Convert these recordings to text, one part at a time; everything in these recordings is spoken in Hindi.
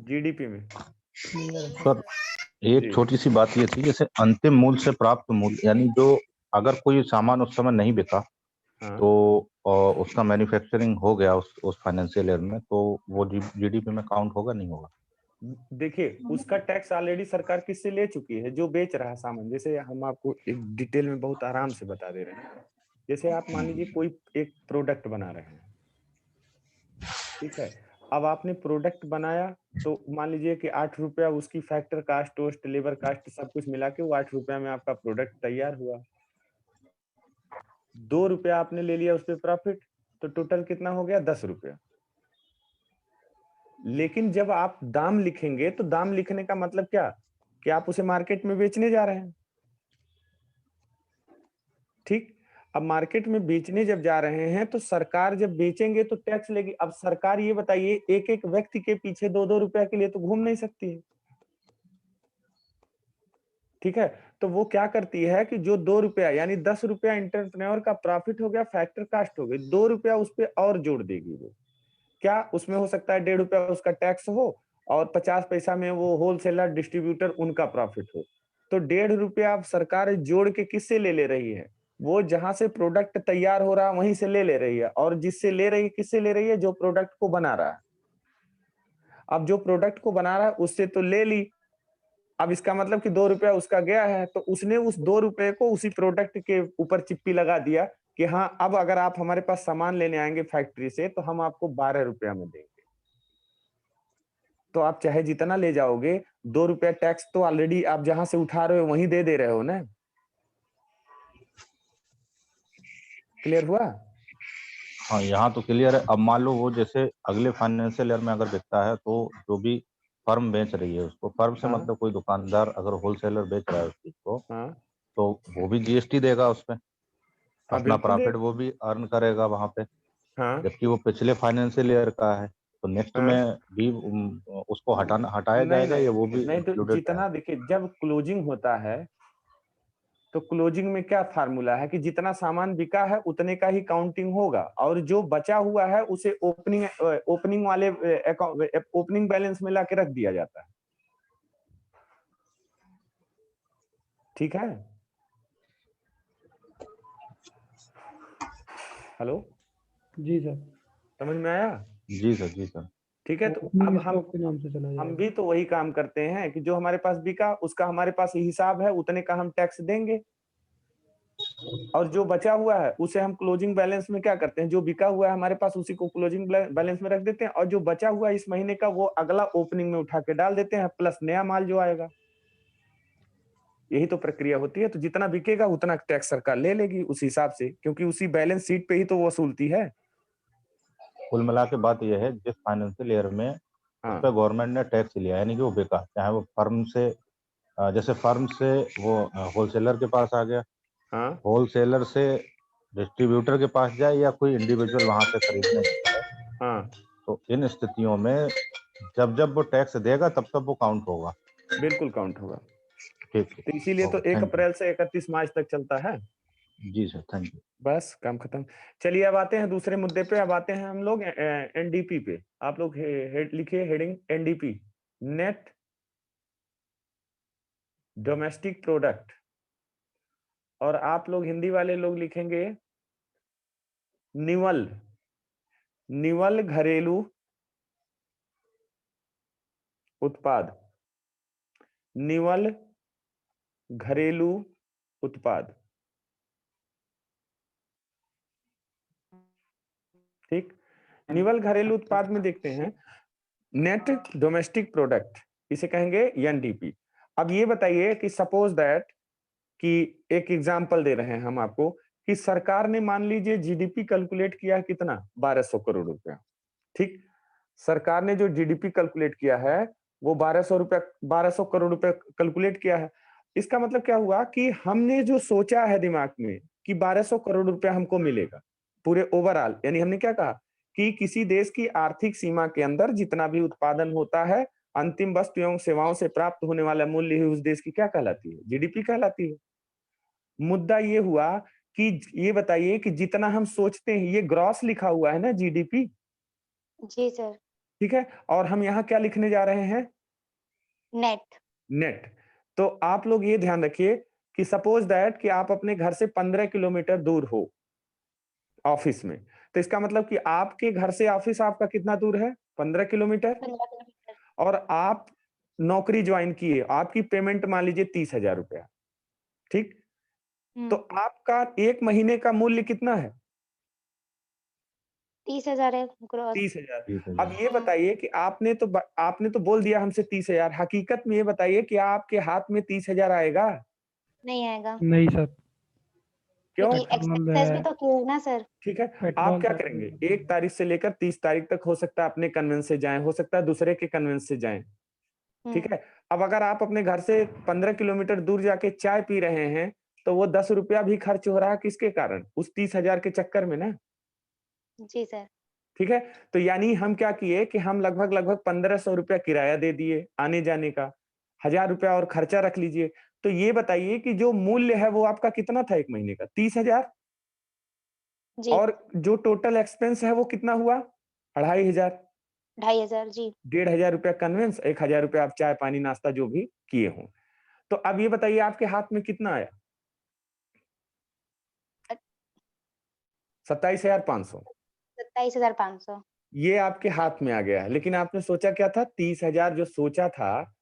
जीडीपी में। सर एक छोटी सी बात ये थी, जैसे अंतिम मूल्य से प्राप्त मूल्य, यानी जो अगर कोई सामान उस समय नहीं बिका तो उसका मैन्युफैक्चरिंग हो गया उस फाइनेंशियल ईयर में, तो वो जीडीपी में काउंट होगा नहीं होगा? देखिए उसका टैक्स ऑलरेडी सरकार किससे ले चुकी है, जो बेच रहा है सामान। जैसे हम आपको एक डिटेल में बहुत आराम से बता दे रहे हैं। जैसे आप मान लीजिए कोई एक प्रोडक्ट बना रहे हैं, ठीक है। अब आपने प्रोडक्ट बनाया तो मान लीजिए कि 8 रुपया उसकी फैक्टर कास्ट, टोस्ट, लेबर कास्ट सब कुछ मिला के वो 8 रुपया में आपका प्रोडक्ट तैयार हुआ। 2 रुपया आपने ले लिया उस पर प्रॉफिट, तो टोटल कितना हो गया? 10 रुपया। लेकिन जब आप दाम लिखेंगे तो दाम लिखने का मतलब क्या, कि आप उसे मार्केट में बेचने जा रहे हैं, ठीक। अब मार्केट में बेचने जब जा रहे हैं तो सरकार जब बेचेंगे तो टैक्स लेगी। अब सरकार ये बताइए, एक एक व्यक्ति के पीछे 2-2 रुपया के लिए तो घूम नहीं सकती है, ठीक है। तो वो क्या करती है कि जो 2 रुपया यानी 10 रुपया इंटरप्रेन्योर का प्रॉफिट हो गया, फैक्टर कास्ट हो गई, 2 रुपया उस पर और जोड़ देगी वो। क्या उसमें हो सकता है 1.5 रुपया उसका टैक्स हो और 50 पैसा में वो होलसेलर डिस्ट्रीब्यूटर उनका प्रॉफिट हो। तो 1.5 रुपया अब सरकार जोड़ के किससे ले रही है? वो जहां से प्रोडक्ट तैयार हो रहा है वहीं से ले रही है। और जिससे ले रही है, किससे ले रही है? जो प्रोडक्ट को बना रहा है। अब जो प्रोडक्ट को बना रहा है उससे तो ले ली। अब इसका मतलब कि 2 रुपया उसका गया है, तो उसने उस 2 रुपये को उसी प्रोडक्ट के ऊपर चिप्पी लगा दिया कि हाँ अब अगर आप हमारे पास सामान लेने आएंगे फैक्ट्री से तो हम आपको 12 रुपया में देंगे। तो आप चाहे जितना ले जाओगे, 2 रुपया टैक्स तो ऑलरेडी आप जहां से उठा रहे हो वहीं दे रहे हो ना। क्लियर हुआ? हाँ, यहाँ तो क्लियर है। अब मान लो वो जैसे अगले फाइनेंशियल ईयर में अगर बिकता है तो जो भी फर्म बेच रही है उसको, फर्म से हाँ मतलब कोई दुकानदार अगर होलसेलर बेच रहा है उस चीज को, हाँ तो वो भी जीएसटी देगा उस पे, हाँ अपना बिल्कुल प्रॉफिट देगा। वो भी अर्न करेगा वहां पे। हाँ जबकि वो पिछले फाइनेंशियल ईयर का है, तो नेक्स्ट हाँ में भी उसको हटाया नहीं जाएगा नहीं या वो भी नहीं, तो इंक्लूडेड रहेगा? जितना देखिए जब क्लोजिंग होता है तो क्लोजिंग में क्या फार्मूला है कि जितना सामान बिका है उतने का ही काउंटिंग होगा, और जो बचा हुआ है उसे ओपनिंग वाले ओपनिंग बैलेंस में लाके रख दिया जाता है, ठीक है। हेलो, जी सर। समझ में आया? जी सर, जी सर। ठीक है। तो ओपनिंग अब स्टॉक के नाम से चला हम जाएगा। भी तो वही काम करते हैं कि जो हमारे पास बिका उसका हमारे पास हिसाब है, उतने का हम टैक्स देंगे, और जो बचा हुआ है उसे हम क्लोजिंग बैलेंस में क्या करते हैं, जो बिका हुआ है हमारे पास उसी को क्लोजिंग बैलेंस में रख देते हैं, और जो बचा हुआ है इस महीने का वो अगला ओपनिंग में उठा के डाल देते हैं, प्लस नया माल जो आएगा। यही तो प्रक्रिया होती है। तो जितना बिकेगा उतना टैक्स सरकार ले लेगी उस हिसाब से, क्योंकि उसी बैलेंस शीट पे ही तो वसूलती है। कुल मिला के बात यह है, जिस फाइनेंशियल ईयर में उस हाँ पर गवर्नमेंट ने टैक्स लिया, यानी कि वो बिका, चाहे वो फर्म से जैसे फर्म से वो होलसेलर के पास आ गया, हाँ होलसेलर से डिस्ट्रीब्यूटर के पास जाए, या कोई इंडिविजुअल वहां से खरीदने जाए, हाँ तो इन स्थितियों में जब जब वो टैक्स देगा तब तब वो काउंट होगा। बिल्कुल काउंट होगा। ठीक तो इसीलिए तो ओके, 1 थैंक यू। अप्रैल से 31 मार्च तक चलता है। जी सर, थैंक यू। बस काम खत्म। चलिए अब आते हैं दूसरे मुद्दे पे। अब आते हैं हम लोग एनडीपी पे। आप लोग लिखिए heading NDP, net domestic product, और आप लोग हिंदी वाले लोग लिखेंगे निवल, निवल घरेलू उत्पाद, निवल घरेलू उत्पाद, ठीक। निवल घरेलू उत्पाद में देखते हैं नेट डोमेस्टिक प्रोडक्ट, इसे कहेंगे एनडीपी। अब ये बताइए कि सपोज दैट कि एक एग्जांपल दे रहे हैं हम आपको कि सरकार ने मान लीजिए जीडीपी कैलकुलेट किया है कितना, 1200 करोड़ रुपया, ठीक। सरकार ने जो जीडीपी कैलकुलेट किया है वो 1200 करोड़ रुपया कैलकुलेट किया है। इसका मतलब क्या हुआ कि हमने जो सोचा है दिमाग में कि 1200 करोड़ रुपया हमको मिलेगा पूरे ओवरऑल, यानी हमने क्या कहा कि किसी देश की आर्थिक सीमा के अंदर जितना भी उत्पादन होता है, अंतिम वस्तु एवं सेवाओं से प्राप्त होने वाला मूल्य ही उस देश की क्या कहलाती है, जीडीपी कहलाती है। मुद्दा ये हुआ कि ये बताइए कि जितना हम सोचते हैं, ये ग्रॉस लिखा हुआ है ना जीडीपी, जी सर। ठीक है, और हम यहाँ क्या लिखने जा रहे हैं? नेट। नेट। तो आप लोग ये ध्यान रखिए कि सपोज दैट कि आप अपने घर से 15 किलोमीटर दूर हो ऑफिस में, तो इसका मतलब कि आपके घर से ऑफिस आपका कितना दूर है? 15 किलोमीटर। 15 किलोमीटर। और आप नौकरी ज्वाइन किए, आपकी पेमेंट मान लीजिए 30,000 रुपया, ठीक? तो आपका 1 महीने का मूल्य कितना है? 30,000 है ग्रॉस। 30,000। 30,000। अब ये बताइए कि आपने तो बोल दिया हमसे 30,000, हकीकत में ये बताइए कि आपके हाथ में 30,000 आएगा? नहीं आएगा, नहीं सर, क्यों? क्योंकि पेट्रोल एक्सपेंसेस भी है, तो किए ना सर। ठीक है, आप पेट्रोल क्या तो करेंगे? 1 तारीख से लेकर 30 तारीख तक हो सकता है अपने कन्वेंस से जाएं, हो सकता है दूसरे के कन्वेंस से जाएं, ठीक है? अब अगर आप अपने घर से 15 किलोमीटर दूर जाके चाय पी रहे हैं, तो वो 10 रुपया भी खर्च हो रहा है किसके कारण? उस 30,000 के चक्कर में ना, जी सर। ठीक है? तो यानी हम क्या किए कि हम लगभग 1500 रुपया किराया दे दिए आने जाने का, 1000 रुपया और खर्चा रख लीजिए। तो ये बताइए कि जो मूल्य है वो आपका कितना था 1 महीने का? 30,000। जी। और जो टोटल एक्सपेंस है वो कितना हुआ? 2500। 2,500 जी। 1,500 रुपया कन्वेंस, 1,000 रुपया आप चाय पानी नाश्ता जो भी किए हों। तो अब ये बताइए आपके हाथ में कितना आया? 27,500। 27,500। ये आपके हाथ में आ गया है, लेकिन आपने सोचा क्या था? 30,000 जो सोचा था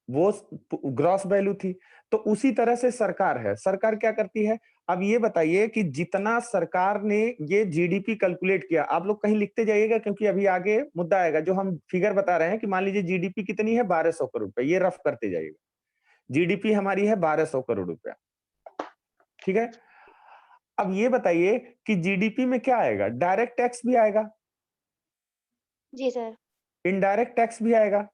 वो ग्रॉस वैल्यू थी। तो उसी तरह से सरकार है, सरकार क्या करती है? अब ये बताइए कि जितना सरकार ने ये जीडीपी कैलकुलेट किया, आप लोग कहीं लिखते जाइएगा क्योंकि अभी आगे मुद्दा आएगा। जो हम फिगर बता रहे हैं कि मान लीजिए जीडीपी कितनी है? 1200 करोड़ रुपए, ये रफ करते जाइएगा। जीडीपी हमारी है 1200 करोड़ रुपया, ठीक है? अब ये बताइए कि जीडीपी में क्या आएगा? डायरेक्ट टैक्स भी आएगा, जी सर। इनडायरेक्ट टैक्स भी आएगा,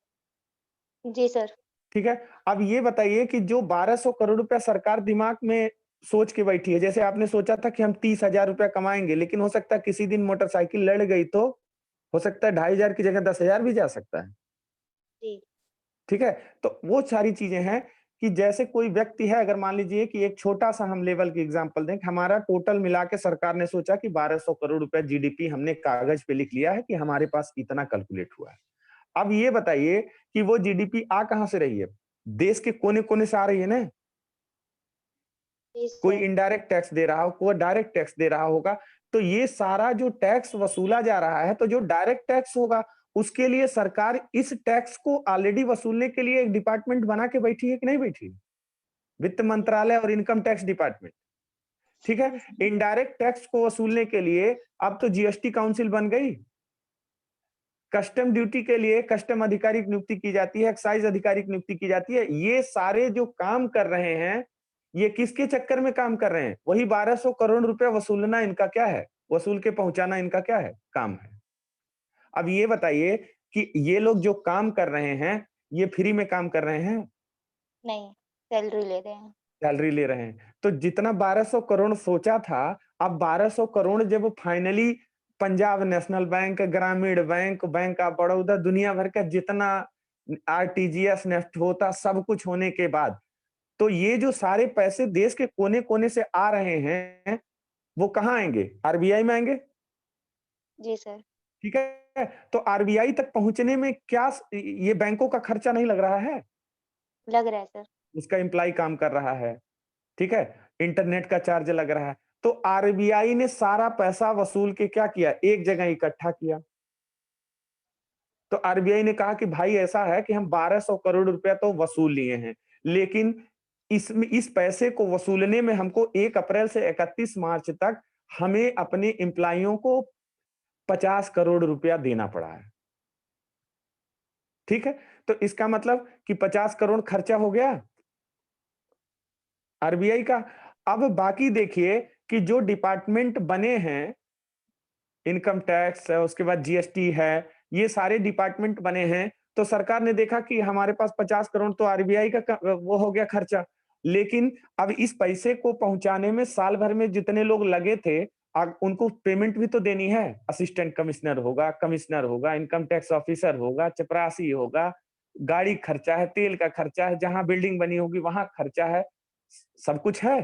जी सर। ठीक है? अब ये बताइए कि जो 1200 करोड़ रुपया सरकार दिमाग में सोच के बैठी है, जैसे आपने सोचा था कि हम 30,000 रुपया कमाएंगे, लेकिन हो सकता है किसी दिन मोटरसाइकिल लड़ गई तो हो सकता है 2,500 की जगह 10,000 भी जा सकता है, जी। ठीक है? तो वो सारी चीजें हैं कि जैसे कोई व्यक्ति है, अगर मान लीजिए कि एक छोटा सा हम लेवल की एग्जांपल दें कि हमारा टोटल मिला के सरकार ने सोचा कि 1200 करोड़ रुपया जीडीपी हमने कागज पे लिख लिया है कि हमारे पास इतना कैलकुलेट हुआ है। अब ये बताइए कि वो जीडीपी आ कहां से रही है? देश के कोने कोने से आ रही है ना। जी कोई सर। इनडायरेक्ट टैक्स दे रहा हो, कोई डायरेक्ट टैक्स दे रहा होगा। तो ये सारा जो टैक्स वसूला जा रहा है, तो जो डायरेक्ट टैक्स होगा उसके लिए सरकार इस टैक्स को ऑलरेडी वसूलने के लिए एक डिपार्टमेंट बना के बैठी है कि नहीं बैठी? वित्त मंत्रालय और इनकम टैक्स डिपार्टमेंट, ठीक है? इनडायरेक्ट टैक्स को वसूलने के लिए अब तो जीएसटी काउंसिल बन गई। कस्टम ड्यूटी के लिए कस्टम अधिकारी की नियुक्ति की जाती है, एक्साइज अधिकारी की नियुक्ति की जाती है। ये सारे जो काम कर रहे हैं, ये किसके चक्कर में काम कर रहे हैं? वही 1200 करोड़ रुपया वसूलना इनका क्या है? वसूल के पहुंचाना इनका क्या है? काम है। अब ये बताइए कि ये लोग जो काम कर रहे हैं, ये फ्री में काम कर रहे हैं? नहीं, सैलरी ले रहे हैं। सैलरी ले रहे हैं। तो जितना 1200 करोड़ सोचा था, अब 1200 करोड़ जब फाइनली पंजाब नेशनल बैंक, ग्रामीण बैंक, बैंक ऑफ बड़ौदा, दुनिया भर का जितना आरटीजीएस नेफ्ट होता, सब कुछ होने के बाद, तो ये जो सारे पैसे देश के कोने कोने से आ रहे हैं, वो कहाँ आएंगे? आरबीआई में आएंगे, जी सर। ठीक है? तो आरबीआई तक पहुंचने में क्या ये बैंकों का खर्चा नहीं लग रहा है? लग रहा है सर। उसका एम्प्लॉय काम कर रहा है, ठीक है? इंटरनेट का चार्ज लग रहा है। तो आरबीआई ने सारा पैसा वसूल के क्या किया? एक जगह इकट्ठा किया। तो आरबीआई ने कहा कि भाई ऐसा है कि हम 1200 करोड़ रुपया तो वसूल लिए हैं, लेकिन इसमें इस पैसे को वसूलने में हमको 1 अप्रैल से 31 मार्च तक हमें अपने एम्प्लॉइयों को 50 करोड़ रुपया देना पड़ा है, ठीक है? तो इसका मतलब कि 50 करोड़ खर्चा हो गया आरबीआई का। अब बाकी देखिए कि जो डिपार्टमेंट बने हैं, इनकम टैक्स है, उसके बाद जीएसटी है, ये सारे डिपार्टमेंट बने हैं। तो सरकार ने देखा कि हमारे पास 50 करोड़ तो आरबीआई का वो हो गया खर्चा, लेकिन अब इस पैसे को पहुंचाने में साल भर में जितने लोग लगे थे, उनको पेमेंट भी तो देनी है। असिस्टेंट कमिश्नर होगा, कमिश्नर होगा, इनकम टैक्स ऑफिसर होगा, चपरासी होगा, गाड़ी खर्चा है, तेल का खर्चा है, जहां बिल्डिंग बनी होगी वहां खर्चा है, सब कुछ है।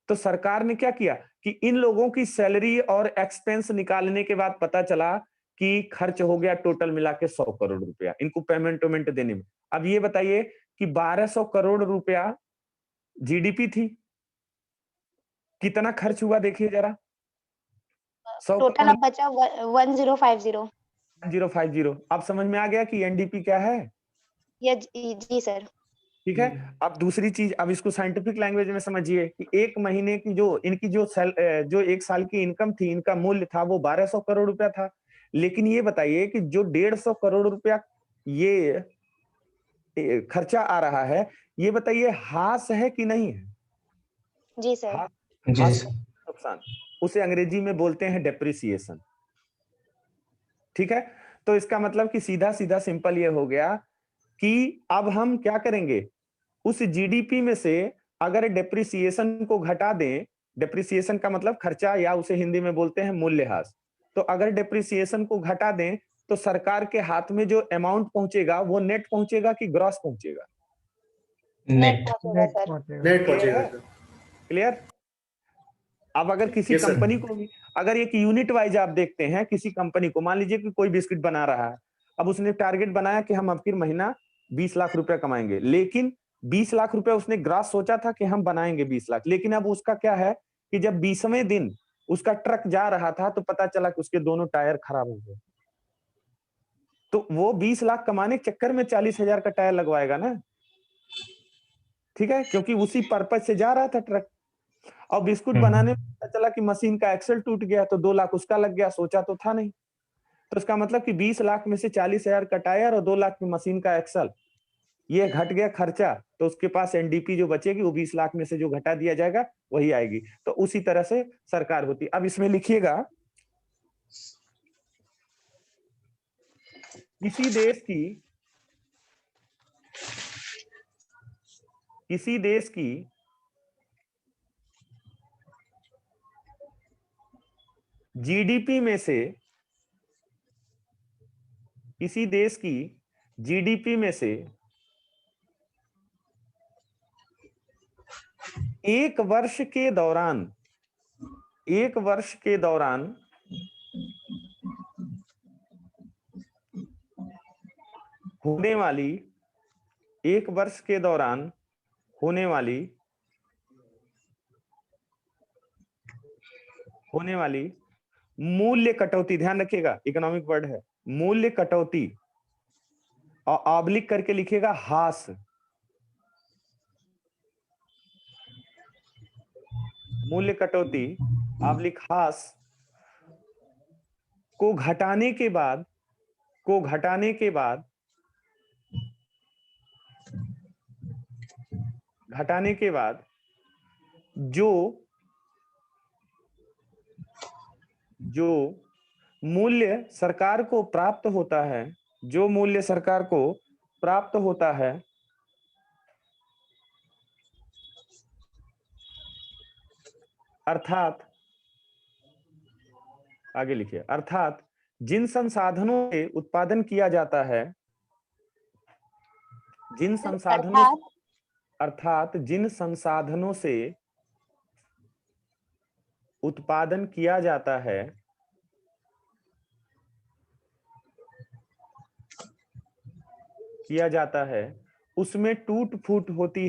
तो सरकार ने क्या किया कि इन लोगों की सैलरी और एक्सपेंस निकालने के बाद पता चला कि खर्च हो गया टोटल मिला के 100 करोड़ रुपया इनको पेमेंट देने में। अब ये बताइए कि 1200 करोड़ रुपया जीडीपी थी, कितना खर्च हुआ देखिए जरा। 100 टोटल अब बचा 1050। 1050। अब समझ में आ गया कि एनडीपी क्या है? जी सर। ठीक है। अब दूसरी चीज, अब इसको साइंटिफिक लैंग्वेज में समझिए कि एक महीने की जो इनकी जो एक साल की इनकम थी, इनका मूल्य था वो 1200 करोड़ रुपया था। लेकिन ये बताइए कि जो 150 करोड़ रुपया ये खर्चा आ रहा है, ये बताइए हास है कि नहीं है? जी सर। हास नुकसान, उसे अंग्रेजी में बोलते हैं डेप्रिसिएशन। ठीक है। तो इसका मतलब कि सीधा सीधा सिंपल ये हो गया कि अब हम क्या करेंगे, उस जीडीपी में से अगर डेप्रिसिएशन को घटा दें, डेप्रिसिएशन का मतलब खर्चा या उसे हिंदी में बोलते हैं मूल्यह्रास, तो अगर डेप्रिसिएशन को घटा दें तो सरकार के हाथ में जो अमाउंट पहुंचेगा वो नेट पहुंचेगा कि ग्रॉस पहुंचेगा? नेट पहुंचेगा सर। नेट पहुंचेगा सर। क्लियर? अब अगर किसी कंपनी को भी अगर एक यूनिट वाइज आप देखते हैं, किसी कंपनी को मान लीजिए कि कोई बिस्किट बना रहा है, अब उसने टारगेट बनाया कि हम अब फिर महीना 20 लाख रुपया कमाएंगे, लेकिन 20 लाख रुपया उसने ग्रास सोचा था कि हम बनाएंगे 20 लाख, लेकिन अब उसका क्या है कि जब 20वें दिन उसका ट्रक जा रहा था तो पता चला कि उसके दोनों टायर खराब हो गए। तो वो 20 लाख कमाने के चक्कर में 40,000 का टायर लगवाएगा ना, ठीक है, क्योंकि उसी पर्पज से जा रहा था ट्रक। और बिस्कुट बनाने में पता चला कि मशीन का एक्सल टूट गया तो 2 लाख उसका लग गया, सोचा तो था नहीं। तो इसका मतलब कि 20 लाख में से 40,000 का टायर और 2 लाख की मशीन का एक्सल, ये घट गया खर्चा, तो उसके पास एनडीपी जो बचेगी वो 20 लाख में से जो घटा दिया जाएगा वही आएगी। तो उसी तरह से सरकार होती। अब इसमें लिखिएगा, किसी देश की जीडीपी में से, किसी देश की जीडीपी में से एक वर्ष के दौरान होने वाली, एक वर्ष के दौरान होने वाली मूल्य कटौती, ध्यान रखिएगा इकोनॉमिक वर्ड है मूल्य कटौती, और ऑब्लिक करके लिखिएगा हास, मूल्य कटौती ऑब्लिक हास को घटाने के बाद जो मूल्य सरकार को प्राप्त होता है, अर्थात आगे लिखिए, अर्थात जिन संसाधनों से उत्पादन किया जाता है, जिन संसाधनों से उत्पादन किया जाता है उसमें टूट फूट होती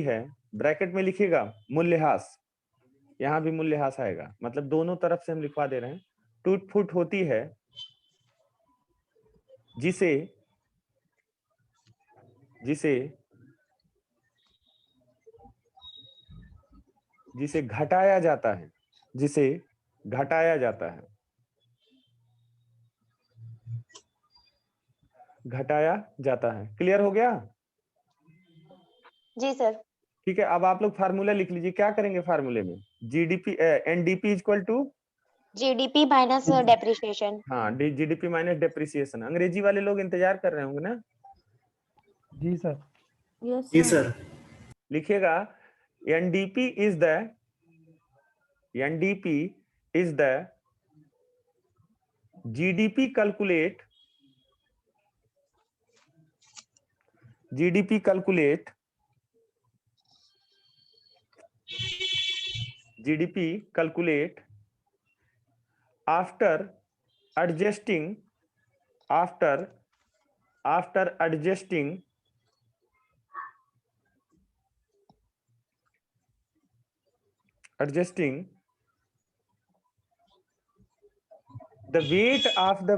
है, ब्रैकेट में लिखिएगा मूल्यह्रास, यहां भी मूल्यह्रास आएगा, मतलब दोनों तरफ से हम लिखवा दे रहे हैं, टूट फूट होती है जिसे घटाया जाता है, क्लियर हो गया? जी सर। ठीक है। अब आप लोग फार्मूला लिख लीजिए, क्या करेंगे फार्मूले में, GDP NDP equal to GDP minus depreciation. हाँ, जीडीपी माइनस डेप्रिसिएशन। अंग्रेजी वाले लोग इंतजार कर रहे होंगे ना? जी सर। जी सर। लिखिएगा NDP is the GDP calculate GDP calculate after adjusting the weight of the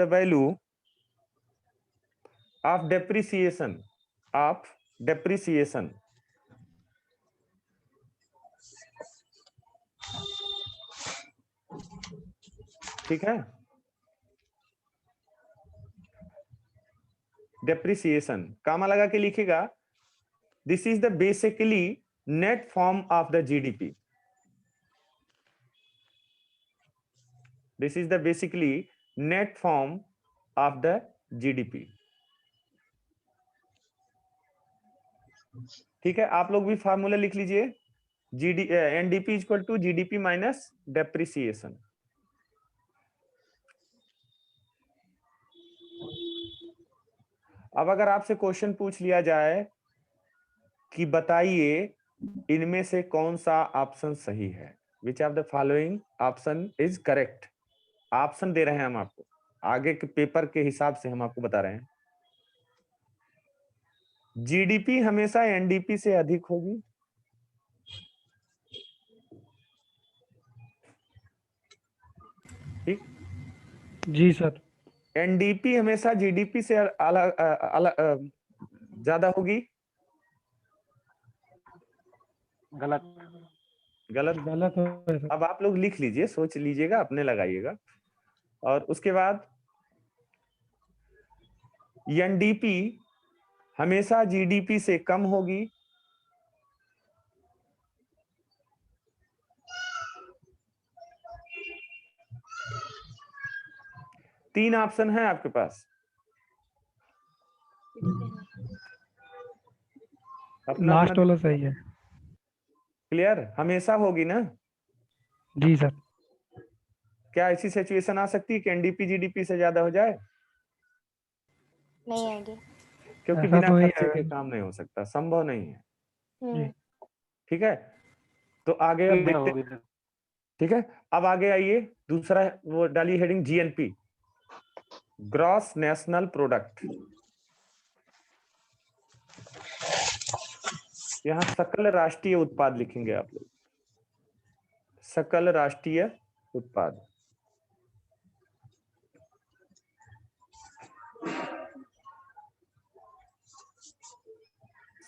value of depreciation ठीक है, डेप्रिसिएशन कामा लगा के लिखेगा, this is the basically net form of the GDP, this is the basically net form of the GDP. ठीक है, आप लोग भी फार्मूला लिख लीजिए, NDP equal to GDP minus depreciation. अब अगर आपसे क्वेश्चन पूछ लिया जाए कि बताइए इनमें से कौन सा ऑप्शन सही है, which of the following option is correct, option दे रहे हैं हम आपको, आगे के पेपर के हिसाब से हम आपको बता रहे हैं। जीडीपी हमेशा एनडीपी से अधिक होगी, ठीक, जी सर। एनडीपी हमेशा जीडीपी से ज्यादा होगी, गलत। गलत गलत है सर। अब आप लोग लिख लीजिए, सोच लीजिएगा, अपने लगाइएगा। और उसके बाद एनडीपी हमेशा जीडीपी से कम होगी, तीन ऑप्शन है आपके पास, अपना लास्ट वाला सही है। क्लियर, हमेशा होगी ना? जी सर। क्या ऐसी सिचुएशन आ सकती है कि एनडीपी जीडीपी से ज्यादा हो जाए? नहीं आएगी। क्योंकि ऐसा बिना तो नहीं खर्चे है। के काम नहीं हो सकता, संभव नहीं है। हम्म, ठीक है, तो आगे अब देखते हैं। ठीक है, अब आगे आइए, दूसरा वो डाली heading GNP, gross national product. यहाँ सकल राष्ट्रीय उत्पाद लिखेंगे आप लोग, सकल राष्ट्रीय उत्पाद।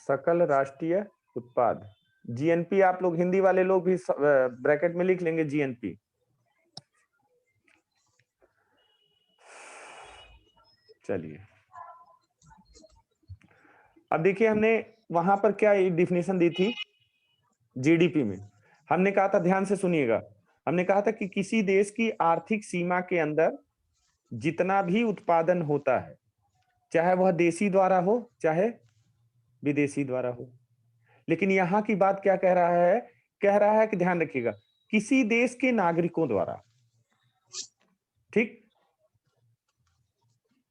सकल राष्ट्रीय उत्पाद, जीएनपी आप लोग हिंदी वाले लोग भी ब्रैकेट में लिख लेंगे जीएनपी। चलिए, अब देखिए हमने वहां पर क्या डिफिनेशन दी थी जीडीपी में, हमने कहा था, ध्यान से सुनिएगा, हमने कहा था कि किसी देश की आर्थिक सीमा के अंदर जितना भी उत्पादन होता है, चाहे वह देशी द्वारा हो चाहे विदेशी द्वारा हो, लेकिन यहां की बात क्या कह रहा है, कह रहा है कि ध्यान रखिएगा, किसी देश के नागरिकों द्वारा। ठीक,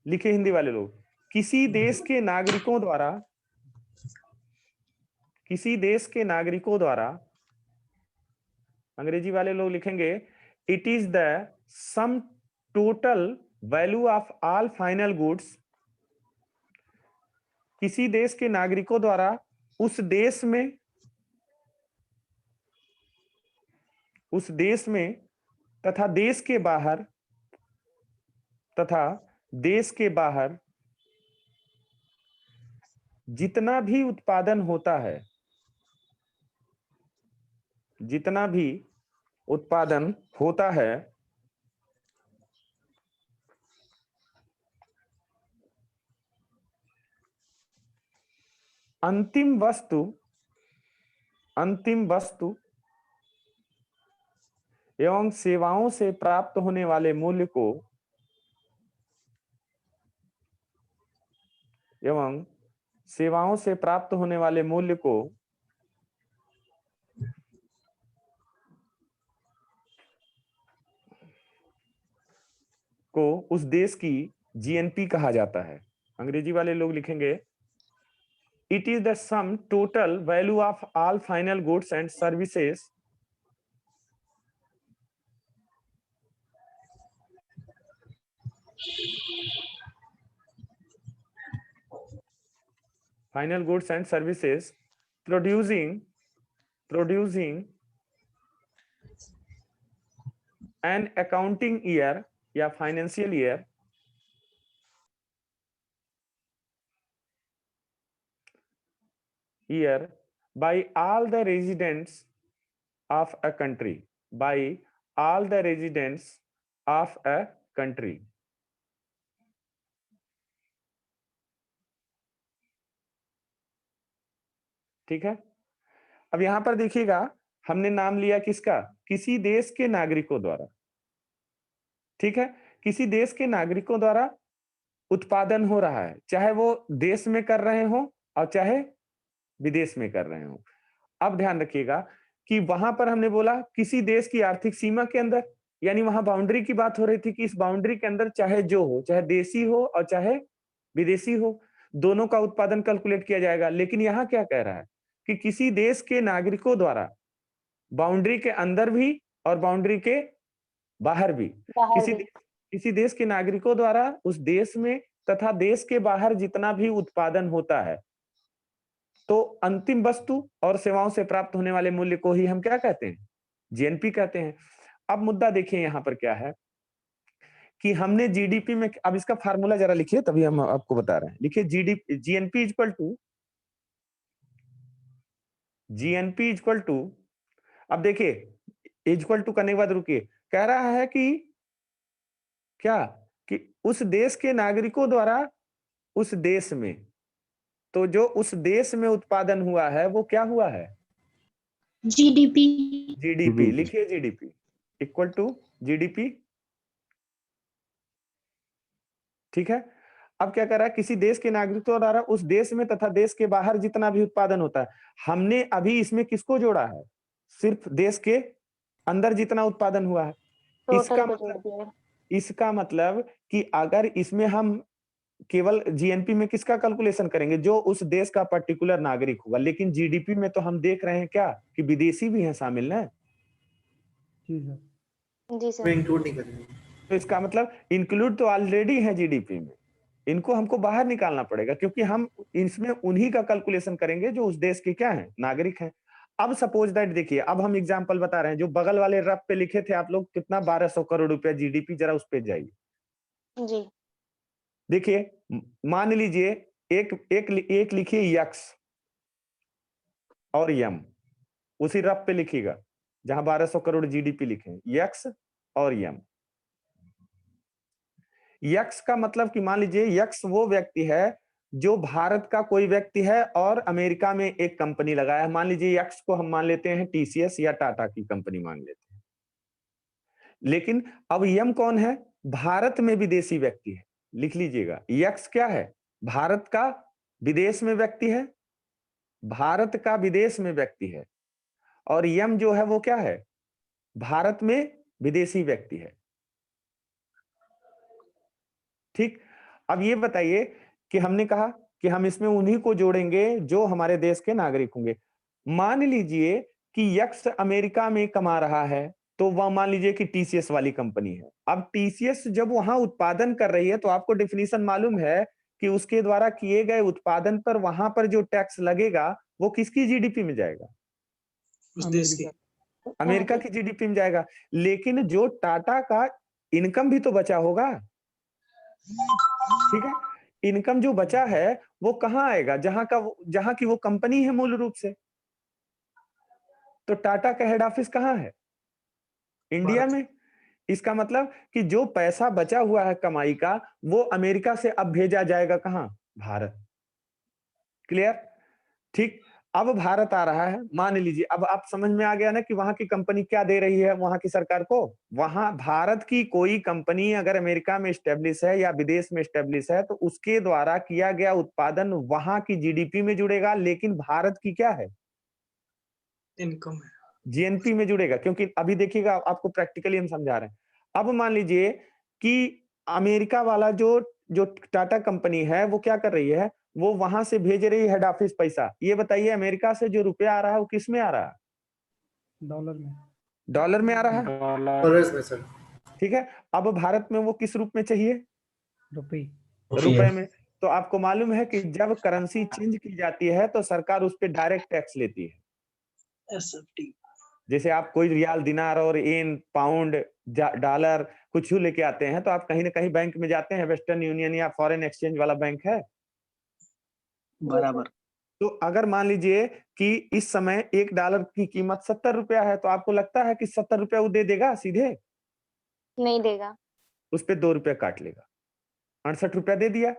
लिखे हिंदी वाले लोग, किसी देश के नागरिकों द्वारा, किसी देश के नागरिकों द्वारा, अंग्रेजी वाले लोग लिखेंगे it is the sum total value of all final goods, किसी देश के नागरिकों द्वारा उस देश में तथा देश के बाहर जितना भी उत्पादन होता है, जितना भी उत्पादन होता है, अंतिम वस्तु एवं सेवाओं से प्राप्त होने वाले मूल्य को, एवं सेवाओं से प्राप्त होने वाले मूल्य को उस देश की जीएनपी कहा जाता है। अंग्रेजी वाले लोग लिखेंगे It is the sum total value of all final goods and services producing an accounting year या financial year by all the residents of a country, by all the residents of a country. ठीक है, अब यहां पर देखिएगा हमने नाम लिया किसका, किसी देश के नागरिकों द्वारा। ठीक है, किसी देश के नागरिकों द्वारा उत्पादन हो रहा है, चाहे वो देश में कर रहे हो और चाहे विदेश में कर रहे हो। अब ध्यान रखिएगा कि वहां पर हमने बोला किसी देश की आर्थिक सीमा के अंदर, यानी वहां बाउंड्री की बात हो रही थी कि इस बाउंड्री के अंदर चाहे जो हो, चाहे देशी हो और चाहे विदेशी हो, दोनों का उत्पादन कैलकुलेट किया जाएगा। लेकिन यहाँ क्या कह रहा है कि किसी देश के नागरिकों द्वारा बाउंड्री के अंदर भी और बाउंड्री के बाहर भी, किसी देश के नागरिकों द्वारा उस देश में तथा देश के बाहर जितना भी उत्पादन होता है, तो अंतिम वस्तु और सेवाओं से प्राप्त होने वाले मूल्य को ही हम क्या कहते हैं, जीएनपी कहते हैं। अब मुद्दा देखिए यहाँ पर क्या है कि हमने जीडीपी में, अब इसका फार्मूला जरा लिखिए तभी हम आपको बता रहे हैं। लिखिए जीएनपी इक्वल टू, अब देखिए इक्वल टू करने के बाद रुकिए, कह रहा है कि क्या, कि उस देश के नागरिकों द्वारा उस देश में, तो जो उस देश में उत्पादन हुआ है वो क्या हुआ है, जीडीपी। लिखिए जीडीपी इक्वल टू जीडीपी। ठीक है, अब क्या कर रहा है, किसी देश के नागरिकों द्वारा उस देश में तथा देश के बाहर जितना भी उत्पादन होता है। हमने अभी इसमें किसको जोड़ा है, सिर्फ देश के अंदर जितना उत्पादन हुआ है। इसका मतलब कि अगर इसमें हम केवल जीएनपी में किसका कैलकुलेशन करेंगे, जो उस देश का पर्टिकुलर नागरिक होगा, लेकिन जीडीपी में तो हम देख रहे हैं क्या कि विदेशी भी हैं शामिल है। जी सर, इंक्लूड नहीं करेंगे, तो इसका मतलब इंक्लूड तो ऑलरेडी है जीडीपी में, इनको हमको बाहर निकालना पड़ेगा, क्योंकि हम इसमें उन्हीं का कैलकुलेशन करेंगे जो उस देश के क्या है, नागरिक हैं। अब सपोज दैट देखिए, अब हम एग्जांपल बता रहे हैं, जो बगल वाले रफ पे लिखे थे आप लोग कितना, 1200 करोड़ रुपया जीडीपी, जरा उस पे जाइए। जी देखिए मान लीजिए एक लिखिए यक्स और यम, उसी रफ पे लिखिएगा जहां 1200 करोड़ जीडीपी लिखे, यक्स और यम। यक्स का मतलब कि मान लीजिए यक्स वो व्यक्ति है जो भारत का कोई व्यक्ति है और अमेरिका में एक कंपनी लगाया है। मान लीजिए यक्स को हम मान लेते हैं टीसीएस या टाटा की कंपनी मान लेते हैं। लेकिन अब यम कौन है, भारत में विदेशी व्यक्ति है। लिख लीजिएगा, यक्स क्या है, भारत का विदेश में व्यक्ति है, भारत का विदेश में व्यक्ति है, और यम जो है वो क्या है, भारत में विदेशी व्यक्ति है। ठीक, अब ये बताइए कि हमने कहा कि हम इसमें उन्हीं को जोड़ेंगे जो हमारे देश के नागरिक होंगे। मान लीजिए कि यक्स अमेरिका में कमा रहा है, तो वह मान लीजिए कि टीसीएस वाली कंपनी है। अब टीसीएस जब वहां उत्पादन कर रही है, तो आपको डेफिनेशन मालूम है कि उसके द्वारा किए गए उत्पादन पर वहां पर जो टैक्स लगेगा वो किसकी जीडीपी में जाएगा, उस देश की, अमेरिका की जीडीपी में जाएगा। लेकिन जो टाटा का इनकम भी तो बचा होगा, ठीक है, इनकम जो बचा है वो कहाँ आएगा, जहां की वो कंपनी है मूल रूप से। तो टाटा का हेड ऑफिस कहाँ है, इंडिया में। इसका मतलब कि जो पैसा बचा हुआ है कमाई का, वो अमेरिका से अब भेजा जाएगा कहाँ, भारत। क्लियर, ठीक। अब भारत आ रहा है, मान लीजिए, अब आप समझ में आ गया ना कि वहां की कंपनी क्या दे रही है वहां की सरकार को। वहां भारत की कोई कंपनी अगर अमेरिका में स्टेब्लिश है या विदेश में स्टेब्लिश है, तो उसके द्वारा किया गया उत्पादन वहां की जीडीपी में जुड़ेगा, लेकिन भारत की क्या है, इनकम है, जीएनपी में जुड़ेगा। क्योंकि अभी देखिएगा, आपको प्रैक्टिकली हम समझा रहे हैं। अब मान लीजिए कि अमेरिका वाला जो टाटा कंपनी है वो क्या कर रही है, वो वहां से भेज रही है हेड ऑफिस पैसा। ये बताइए अमेरिका से जो रुपया आ रहा है वो किस में आ रहा है? डॉलर में। डॉलर में आ रहा है, डॉलर्स में सर। ठीक है। अब भारत में वो किस रूप में चाहिए? रुपये। रुपए में। तो आपको मालूम है कि जब करेंसी चेंज की जाती है तो सरकार उस पर डायरेक्ट टैक्स लेती है। SFT। जैसे आप कोई रियाल, दिनार और येन, पाउंड, डॉलर कुछ लेके आते हैं तो आप कहीं ना कहीं बैंक में जाते हैं, वेस्टर्न यूनियन या फॉरेन एक्सचेंज वाला बैंक है। बराबर। तो अगर मान लीजिए कि इस समय $1 की कीमत 70 रुपया है, तो आपको लगता है कि 70 रुपया वो दे देगा सीधे? नहीं देगा। उस पे 2 रुपया काट लेगा, 68 रुपया दे दिया।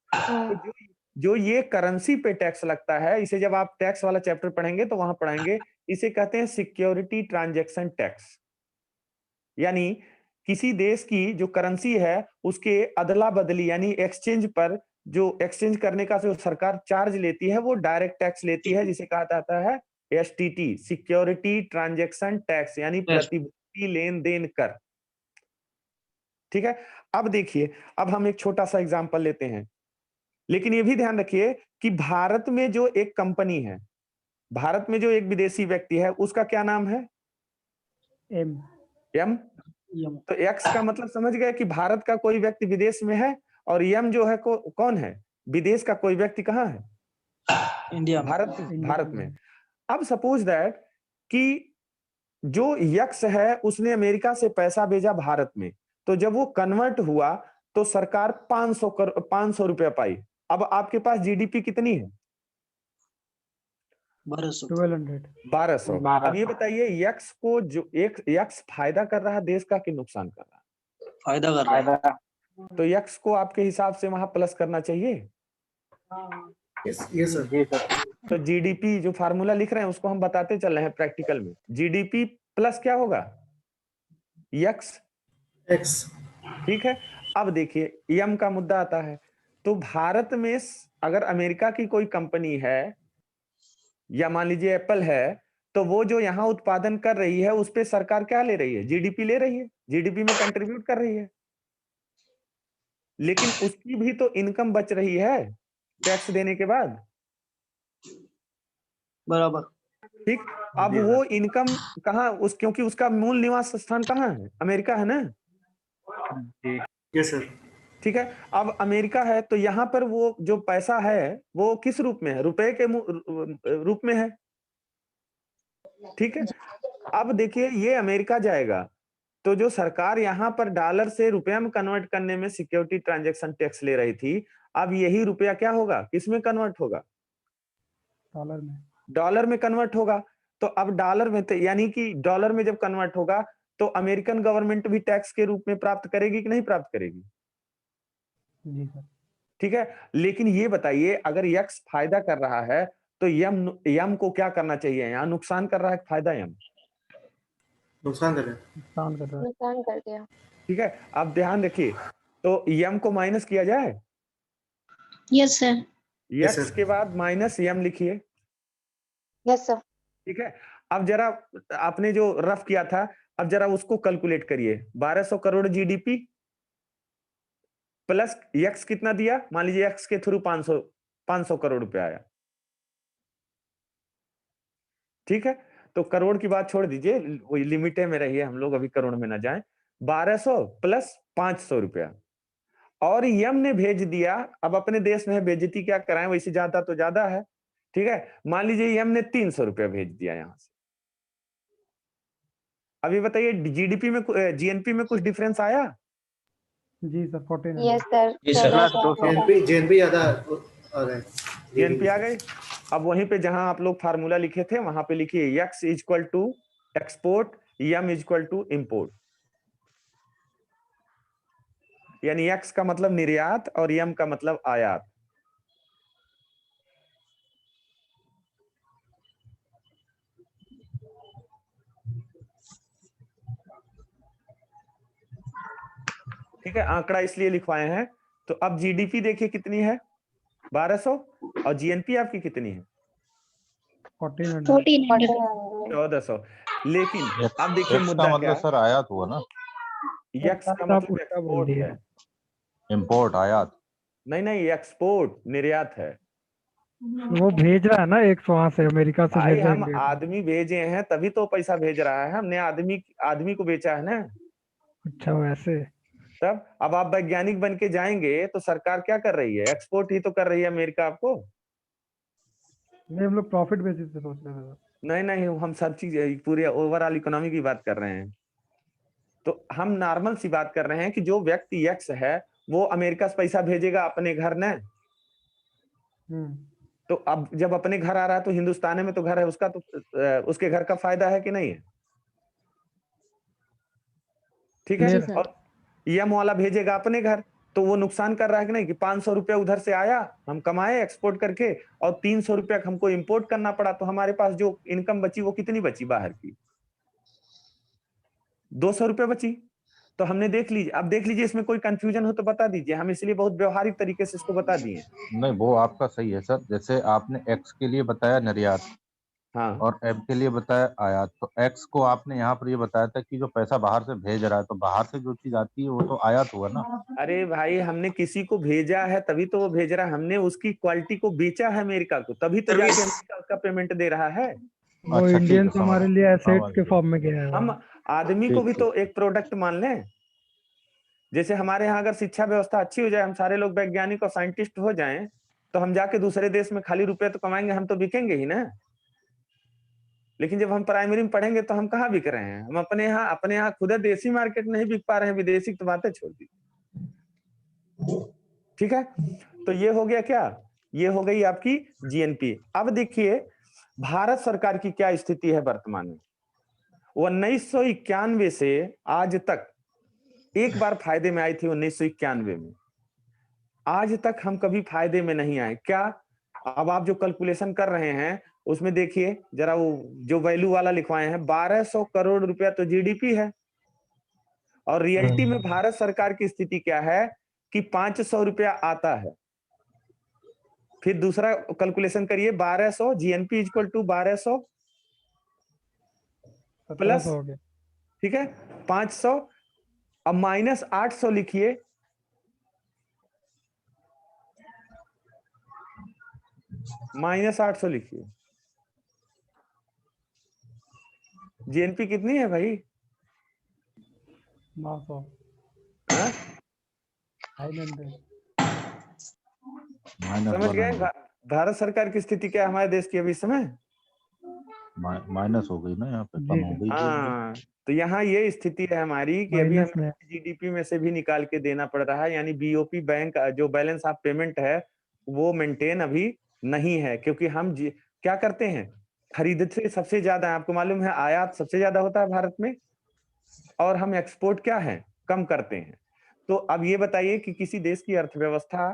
तो जो ये करेंसी पे टैक्स लगता है, इसे जब आप टैक्स वाला चैप्टर पढ़ेंगे तो वहां पढ़ेंगे, इसे कहते हैं सिक्योरिटी ट्रांजैक्शन टैक्स। यानी किसी देश की जो करेंसी है उसके अदला बदली यानी एक्सचेंज पर जो एक्सचेंज करने का जो सरकार चार्ज लेती है वो डायरेक्ट टैक्स लेती है, जिसे कहा जाता है STT, सिक्योरिटी ट्रांजैक्शन टैक्स, यानी प्रतिभूति लेन देन कर। ठीक है। अब देखिए, अब हम एक छोटा सा एग्जांपल लेते हैं, लेकिन ये भी ध्यान रखिए कि भारत में जो एक कंपनी है, भारत में जो एक विदेशी व्यक्ति है, उसका क्या नाम है? एम। एम। तो एक्स का मतलब समझ गए कि भारत का कोई व्यक्ति विदेश में है, और एम जो है कौन है? विदेश का कोई व्यक्ति कहाँ है? इंडिया। भारत में। अब सपोज दैट कि जो यक्स है उसने अमेरिका से पैसा भेजा भारत में, तो जब वो कन्वर्ट हुआ तो सरकार 500 रुपया पाई। अब आपके पास जीडीपी कितनी है? 1200। अब ये बताइए यक्स को जो एक यक्स फायदा कर रहा है देश का कि नुकसान कर रहा है? फायदा कर रहा है। तो यक्स को आपके हिसाब से वहां प्लस करना चाहिए। Yes sir. तो जीडीपी जो फार्मूला लिख रहे हैं उसको हम बताते चल रहे हैं प्रैक्टिकल में। जीडीपी प्लस क्या होगा? यक्स। एक्स। ठीक है। अब देखिए यम का मुद्दा आता है, तो भारत में अगर अमेरिका की कोई कंपनी है या मान लीजिए एप्पल है, तो वो जो यहाँ उत्पादन कर रही है उस पे सरकार क्या ले रही है? जीडीपी ले रही है, जीडीपी में कंट्रीब्यूट कर रही है, लेकिन उसकी भी तो इनकम बच रही है टैक्स देने के बाद। बराबर। ठीक। अब वो इनकम कहाँ क्योंकि उसका मूल निवास स्थान कहाँ है? अमेरिका है ना? Yes sir. ठीक है। अब अमेरिका है तो यहाँ पर वो जो पैसा है वो किस रूप में है? रुपए के रूप में है। ठीक है। अब देखिए ये अमेरिका जाएगा तो जो सरकार यहाँ पर डॉलर से रुपया में कन्वर्ट करने में सिक्योरिटी ट्रांजैक्शन टैक्स ले रही थी, अब यही रुपया क्या होगा? किस में कन्वर्ट होगा? डॉलर में। डॉलर में कन्वर्ट होगा। तो अब डॉलर में यानी कि डॉलर में जब कन्वर्ट होगा तो अमेरिकन गवर्नमेंट भी टैक्स के रूप में प्राप्त करेगी कि नहीं प्राप्त करेगी? जी सर। ठीक है। लेकिन ये बताइए अगर यक्स फायदा कर रहा है तो यम को क्या करना चाहिए? यहाँ नुकसान कर रहा है, फायदा यम नुकसान कर रहे हैं। नुकसान कर दिया। ठीक है। अब ध्यान रखिए, तो यम को माइनस किया जाए। Yes sir. यक्स के बाद माइनस यम लिखिए। Yes sir. ठीक है। अब जरा आपने जो रफ किया था, अब जरा उसको कैलकुलेट करिए। 1200 करोड़ जीडीपी प्लस यक्स कितना दिया? मान लीजिए यक्स के थ्रू 500 करोड़ रुपया आया। ठीक है। तो करोड़ की बात छोड़ दीजिए, वही लिमिटे में रहिए, हम लोग अभी करोड़ में ना जाएं। 1200 प्लस 500 रुपया और यम ने भेज दिया। अब अपने देश में बेइज्जती क्या कराएं, वैसे ज्यादा तो ज्यादा है। ठीक है। मान लीजिए यम ने 300 रुपया भेज दिया यहां से। अभी बताइए जीडीपी में जीएनपी में कुछ डिफरेंस आया? जी सर। 1400। Yes sir. जी सर। 1400। जेएनपी ज्यादा आ रहा है। जीएनपी आ गए। अब वहीं पे जहां आप लोग फार्मूला लिखे थे वहां पे लिखिए X equal to export, M equal to import. यानी यक्स का मतलब निर्यात और यम का मतलब आयात। ठीक है। आंकड़ा इसलिए लिखवाए हैं। तो अब जीडीपी देखिए कितनी है? 1200 और जीएनपी आपकी कितनी है? 1400। 1400। लेकिन अब देखिए एक्स मुद्दा का मतलब क्या? सर आयात हुआ ना? यक्स का आप मतलब उल्टा बोल एक्सपोर्ट दिए। है। इम्पोर्ट आयात। नहीं नहीं, एक्सपोर्ट निर्यात है वो भेज रहा है ना 100 वहां से अमेरिका से भाई। भेज रहा है हम इंडिया को। आदमी भेजे हैं तभी तो पैसा भेज रहा है, हमने आदमी आदमी को बेचा है ना। अच्छा वैसे। तब अब आप वैज्ञानिक बन के जाएंगे तो सरकार क्या कर रही है? एक्सपोर्ट ही तो कर रही है अमेरिका आपको। नहीं हम लोग प्रॉफिट बेसिस पे सोच रहे थे। नहीं नहीं, हम सब चीज पूरे ओवरऑल इकोनॉमी की बात कर रहे हैं। तो हम नॉर्मल सी बात कर रहे हैं कि जो व्यक्ति यक्स है वो अमेरिका से पैसा भेजेगा अपने घर न। तो अब जब अपने घर आ रहा है तो हिंदुस्तान में तो घर है उसका, तो उसके घर का फायदा है कि नहीं है? ठीक है। और यम वाला भेजेगा अपने घर तो वो नुकसान कर रहा है कि नहीं, कि 500 रुपया उधर से आया हम कमाए एक्सपोर्ट करके और 300 रुपया हमको इंपोर्ट करना पड़ा, तो हमारे पास जो इनकम बची वो कितनी बची बाहर की? 200 रुपया बची। तो हमने देख लीजिए, अब देख लीजिए इसमें कोई कंफ्यूजन हो तो बता दीजिए, हम इसलिए बहुत व्यवहारिक तरीके से इसको बता दिए। नहीं वो आपका सही है सर, जैसे आपने एक्स के लिए बताया निर्यात, हाँ और एम के लिए बताया आयात। तो एक्स को आपने यहाँ पर ये बताया था कि जो पैसा बाहर से भेज रहा है, तो बाहर से जो चीज आती है वो तो आयात हुआ ना। अरे भाई हमने किसी को भेजा है तभी तो वो भेज रहा है, हमने उसकी क्वालिटी को बेचा है अमेरिका को, तभी तो जाके अमेरिका उसका पेमेंट दे रहा है। वो अच्छा, ठीक है, इंडियंस समझ हमारे लिए एसेट समझ के गया। फॉर्म में गया है हम वो। आदमी को ठीक, भी ठीक। तो एक प्रोडक्ट मान लें। जैसे हमारे यहाँ अगर शिक्षा व्यवस्था अच्छी हो जाए, हम सारे लोग वैज्ञानिक और साइंटिस्ट हो जाएं, तो हम जाके दूसरे देश में खाली रुपए तो कमाएंगे, हम तो बिकेंगे ही ना। लेकिन जब हम प्राइमरी में पढ़ेंगे तो हम कहाँ बिक रहे हैं? हम अपने यहाँ खुद देसी मार्केट नहीं बिक पा रहे हैं, विदेशी तो बातें छोड़ दी। ठीक है, तो ये हो गया क्या? ये हो गई आपकी जीएनपी। अब देखिए भारत सरकार की क्या स्थिति है वर्तमान में। 1991 से आज तक एक बार फायदे में आई थी 1991 में, आज तक हम कभी फायदे में नहीं आए। क्या? अब आप जो कैलकुलेशन कर रहे हैं उसमें देखिए जरा, वो जो वैल्यू वाला लिखवाए हैं 1200 करोड़ रुपया तो जीडीपी है, और रियलिटी में भारत सरकार की स्थिति क्या है कि 500 रुपया आता है। फिर दूसरा कैलकुलेशन करिए, 1200 जीएनपी इक्वल टू 1200 प्लस, हो गया। ठीक है 500, अब माइनस 800 लिखिए, माइनस 800 लिखिए। जीएनपी कितनी है भाई? 900। हाँ? समझ गए भारत सरकार की स्थिति क्या है हमारे देश की अभी इस समय? माइनस हो गई ना, यहाँ पे कम हो गई। हाँ, तो यहाँ ये स्थिति है हमारी कि अभी माइनस हमें में। जीडीपी में से भी निकाल के देना पड़ रहा है, यानी बीओपी बैंक जो बैलेंस ऑफ पेमेंट है वो मेंटेन अभी नहीं है, क्योंकि हम क्या करते हैं, खरीदते सबसे ज्यादा, आपको मालूम है आयात सबसे ज्यादा होता है भारत में, और हम एक्सपोर्ट क्या है कम करते हैं। तो अब ये बताइए कि किसी देश की अर्थव्यवस्था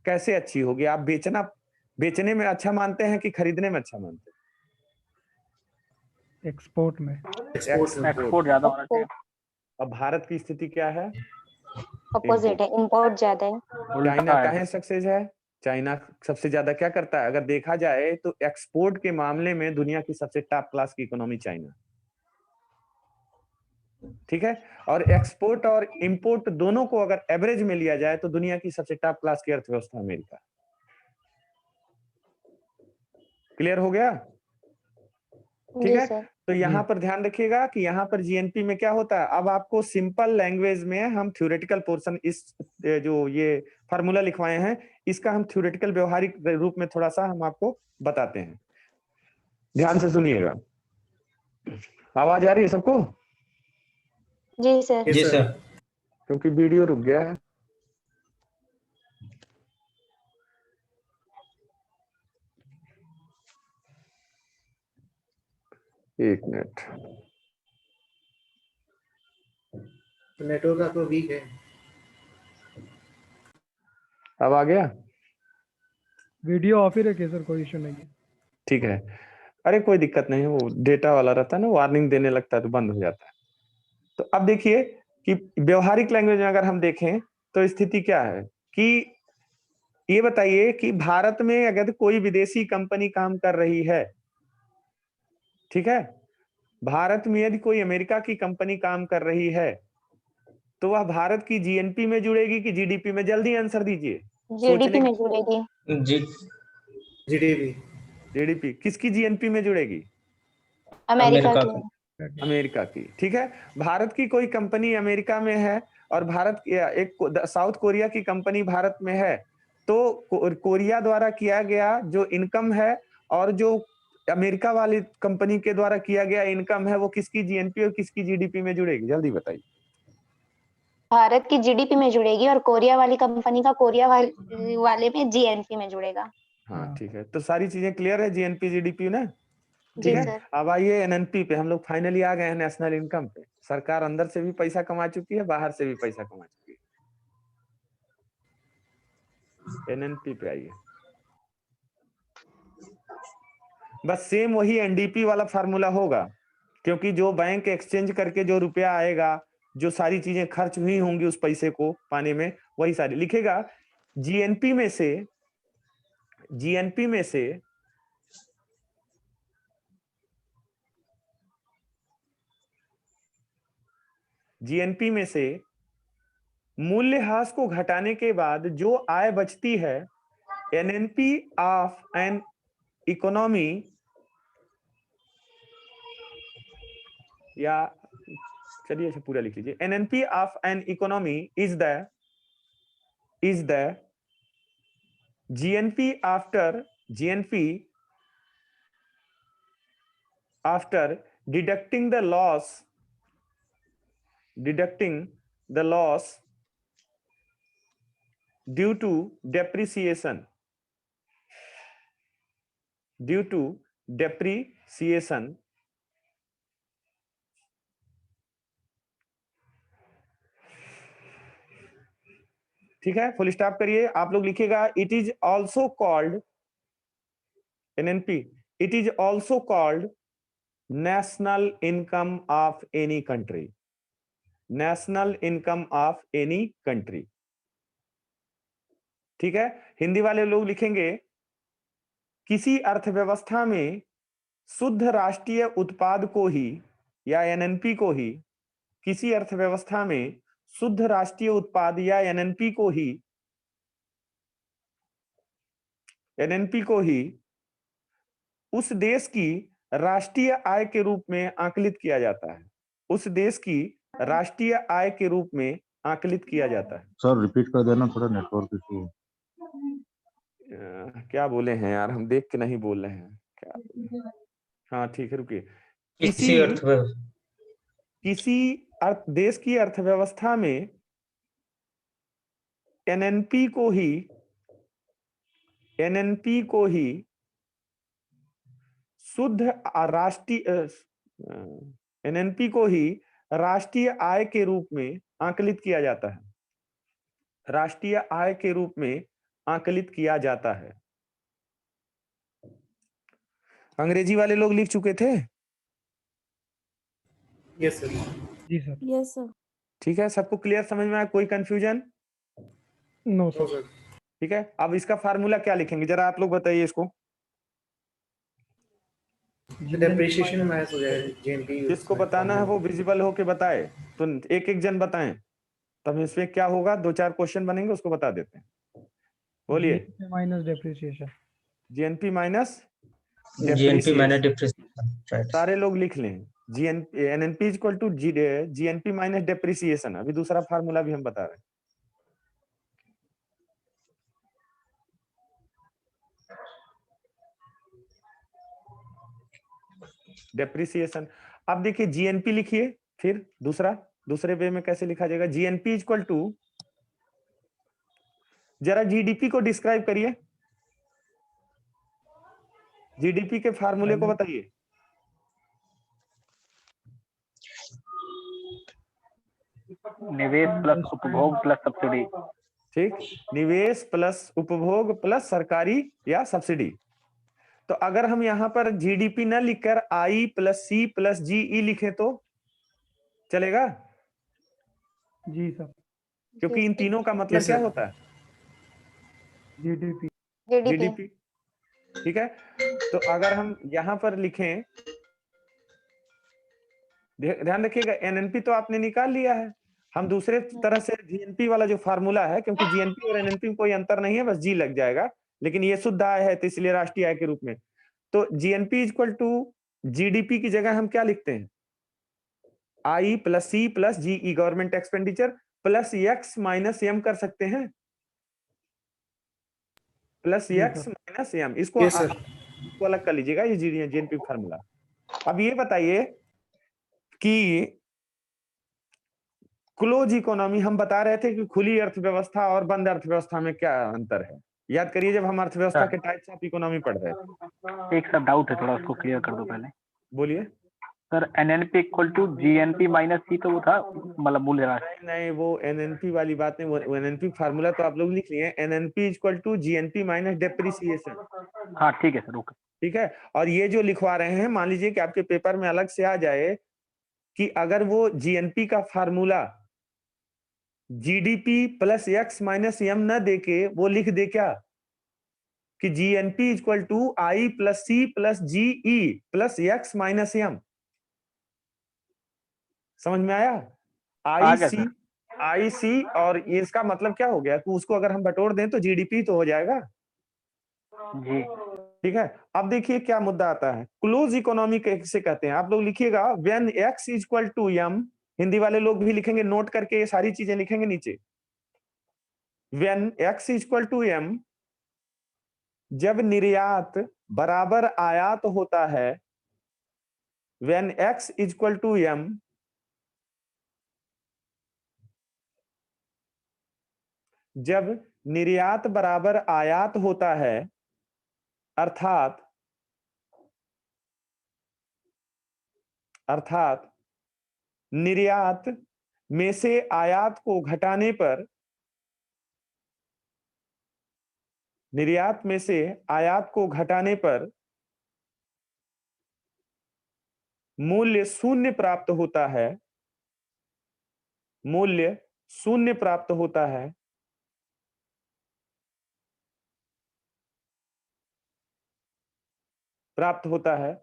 कैसे अच्छी होगी? आप बेचने में अच्छा मानते हैं कि खरीदने में अच्छा मानते हैं? एक्सपोर्ट में। एक्सपोर्ट ज्यादा होना चाहिए। अब भारत की स्थिति क्या है? अपोजिट है, इंपोर्ट ज्यादा है। चाइना कहाँ सक्सेस है? चाइना सबसे ज्यादा क्या करता है? अगर देखा जाए तो एक्सपोर्ट के मामले में दुनिया की सबसे टॉप क्लास की इकोनॉमी चाइना, ठीक है। और एक्सपोर्ट और इंपोर्ट दोनों को अगर एवरेज में लिया जाए तो दुनिया की सबसे टॉप क्लास की अर्थव्यवस्था अमेरिका। क्लियर हो गया? ठीक है, तो यहाँ पर ध्यान रखिएगा कि यहाँ पर जीएनपी में क्या होता है। अब आपको सिंपल लैंग्वेज में हम थ्योरेटिकल पोर्शन, इस जो ये फार्मूला लिखवाए हैं इसका हम थ्योरेटिकल व्यवहारिक रूप में थोड़ा सा हम आपको बताते हैं, ध्यान से सुनिएगा। आवाज आ रही है सबको? जी सर। जी सर। क्योंकि वीडियो रुक गया है। एक मिनट, नेटवर्क आपको वीक है। अब आ गया? वीडियो ऑफ ही रखिए सर, कोई इशू नहीं है। ठीक है, अरे कोई दिक्कत नहीं है, वो डेटा वाला रहता है ना, वार्निंग देने लगता है तो बंद हो जाता है। तो अब देखिए कि व्यवहारिक लैंग्वेज में अगर हम देखें तो स्थिति क्या है कि ये बताइए कि भारत में अगर कोई विदेशी कंपनी काम कर रही है, ठीक है, भारत में यदि कोई अमेरिका की कंपनी काम कर रही है तो वह भारत की जीएनपी में जुड़ेगी कि जीडीपी में? जल्दी आंसर दीजिए। जीडीपी में जुड़ेगी। जीडीपी। जीडीपी किसकी जीएनपी में जुड़ेगी? अमेरिका की। अमेरिका की। ठीक है, भारत की कोई कंपनी अमेरिका में है और भारत एक साउथ कोरिया की कंपनी भारत में है, तो कोरिया द्वारा किया गया जो इनकम है और जो अमेरिका वाली कंपनी के द्वारा किया गया इनकम है, वो किसकी जीएनपी और किसकी जीडीपी में जुड़ेगी? जल्दी बताइए। भारत की जीडीपी में जुड़ेगी और कोरिया वाली कंपनी का कोरिया वाले में जीएनपी में जुड़ेगा। हाँ ठीक है, तो सारी चीजें क्लियर है, जीएनपी जीडीपी ना? जी ठीक है, सर। अब आइए एनएनपी पे। हम लोग फाइनली आ गए हैं नेशनल इनकम पे। सरकार अंदर से भी पैसा कमा चुकी है, बाहर से भी पैसा कमा चुकी है। एनएनपी पे आइए। बस सेम वही एनडीपी वाला फार्मूला होगा, क्योंकि जो बैंक एक्सचेंज करके जो रुपया आएगा, जो सारी चीजें खर्च हुई होंगी उस पैसे को पाने में, वही सारी लिखेगा। जीएनपी में से जीएनपी में से जीएनपी में से मूल्यह्रास को घटाने के बाद जो आय बचती है, एनएनपी ऑफ एन इकोनॉमी, या चलिए इसे पूरा लिख लीजिए। NNP of an economy is the GNP after deducting the loss due to depreciation ठीक है, फुल स्टॉप करिए। आप लोग लिखिएगा it is also called NNP, it is also called national income of any country, national income of any country. ठीक है, हिंदी वाले लोग लिखेंगे किसी अर्थव्यवस्था में शुद्ध राष्ट्रीय उत्पाद को ही, या एनएनपी को ही, किसी अर्थव्यवस्था में शुद्ध राष्ट्रीय उत्पाद या एनएनपी को ही उस देश की राष्ट्रीय आय के रूप में आकलित किया जाता है, उस देश की राष्ट्रीय आय के रूप में आकलित किया जाता है। सर रिपीट कर देना, थोड़ा नेटवर्क इशू। क्या बोले हैं यार, हम देख के नहीं बोल रहे हैं क्या बोले? हाँ ठीक है, रुकिए। किसी देश की अर्थव्यवस्था में एनएनपी को ही शुद्ध एनएनपी को ही राष्ट्रीय आय के रूप में आकलित किया जाता है, राष्ट्रीय आय के रूप में आकलित किया जाता है। अंग्रेजी वाले लोग लिख चुके थे? Yes sir. जी सर। Yes sir. ठीक है, सबको क्लियर समझ में आया? कोई कंफ्यूजन? No sir. ठीक है, अब इसका फार्मूला क्या लिखेंगे जरा आप लोग बताइए इसको। डेप्रिसिएशन मैच हो जाएगा जीएनपी। जिसको बताना है वो विजिबल होके बताए, तो एक एक जन बताएं, तब इसमें क्या होगा, दो चार क्वेश्चन बनेंगे, उसको बता देते हैं। बोलिए। Minus depreciation. GNP minus GNP minus depreciation. सारे लोग लिख लें। NNP equal to GNP minus depreciation. अभी दूसरा फार्मूला भी हम बता रहे हैं। डेप्रिसिएशन। अब देखिए जीएनपी लिखिए, फिर दूसरे वे में कैसे लिखा जाएगा। जीएनपी इक्वल टू, जरा जीडीपी को डिस्क्राइब करिए, जीडीपी के फार्मूले को बताइए। निवेश प्लस उपभोग प्लस सब्सिडी। ठीक, निवेश प्लस उपभोग प्लस सरकारी या सब्सिडी। तो अगर हम यहां पर जीडीपी न लिखकर आई प्लस सी प्लस जीई लिखे तो चलेगा? जी सर। क्योंकि इन तीनों का मतलब क्या होता है? जीडीपी। जीडीपी। ठीक है, तो अगर हम यहां पर लिखें, ध्यान रखिएगा एनएनपी तो आपने निकाल लिया है, हम दूसरे तरह से जीएनपी वाला जो फार्मूला है, क्योंकि जीएनपी और एनएनपी में कोई अंतर नहीं है, बस जी लग जाएगा, लेकिन ये शुद्ध आय है तो इसलिए राष्ट्रीय आय के रूप में। तो जीएनपी इक्वल टू जीडीपी की जगह हम क्या लिखते हैं? I plus C plus G government expenditure plus X minus M कर सकते हैं, प्लस एक्स माइनस एम। इसको यस सर। अलग कर लीजिएगा, ये जीएनपी फार्मूला। अब ये बताइए कि क्लोज इकोनॉमी, हम बता रहे थे कि खुली अर्थव्यवस्था और बंद अर्थव्यवस्था में क्या अंतर है। याद करिए जब हम अर्थव्यवस्था के टाइप्स ऑफ इकोनॉमी पढ़ रहे थे। एक सब डाउट है, थोड़ा उसको क्लियर कर दो पहले। बोलिए sir NNP equal to GNP minus C, तो वो था मतलब मूल्यह्रास। नहीं, वो एनएनपी वाली बात नहीं, वो एनएनपी फार्मूला तो आप लोग लिख लिए, NNP equal to GNP minus depreciation. हाँ ठीक है सर, ओके। ठीक है, और ये जो लिखवा रहे हैं, मान लीजिए कि आपके पेपर में अलग से आ जाए कि अगर वो जीएनपी का formula GDP plus X minus M न देके वो लिख दे क्या कि GNP equal to I plus C plus G plus X minus M. समझ में आया? आई सी और इसका मतलब क्या हो गया कि उसको अगर हम बटोर दें तो जीडीपी तो हो जाएगा जी। ठीक है। अब देखिए क्या मुद्दा आता है, क्लोज इकोनॉमी कैसे कहते हैं, आप लोग लिखिएगा when X equal to M. Hindi वाले लोग भी लिखेंगे, नोट करके ये सारी चीजें लिखेंगे नीचे। When X equal to M, जब निर्यात बराबर आयात होता है, when X equal to M, जब निर्यात बराबर आयात होता है, अर्थात निर्यात में से आयात को घटाने पर, निर्यात में से आयात को घटाने पर मूल्य शून्य प्राप्त होता है, मूल्य शून्य प्राप्त होता है। प्राप्त होता है,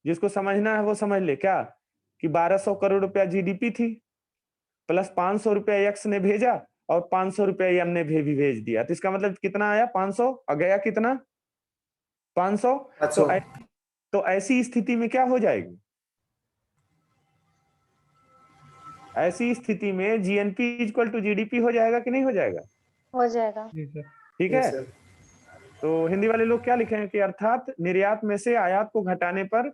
जिसको समझना है वो समझ ले क्या कि 1200 करोड़ रुपया जीडीपी थी, प्लस 500 रुपया एक्स ने भेजा और 500 रुपया एम ने भी भेज दिया, तो इसका मतलब कितना आया 500, और गया कितना 500। तो ऐसी स्थिति में क्या हो जाएगी, ऐसी स्थिति में जीएनपी इक्वल टू जीडीपी हो जाएगा कि नहीं हो जाएगा? हो जाएगा। ठीक है। तो हिंदी वाले लोग क्या लिखेंगे कि अर्थात निर्यात में से आयात को घटाने पर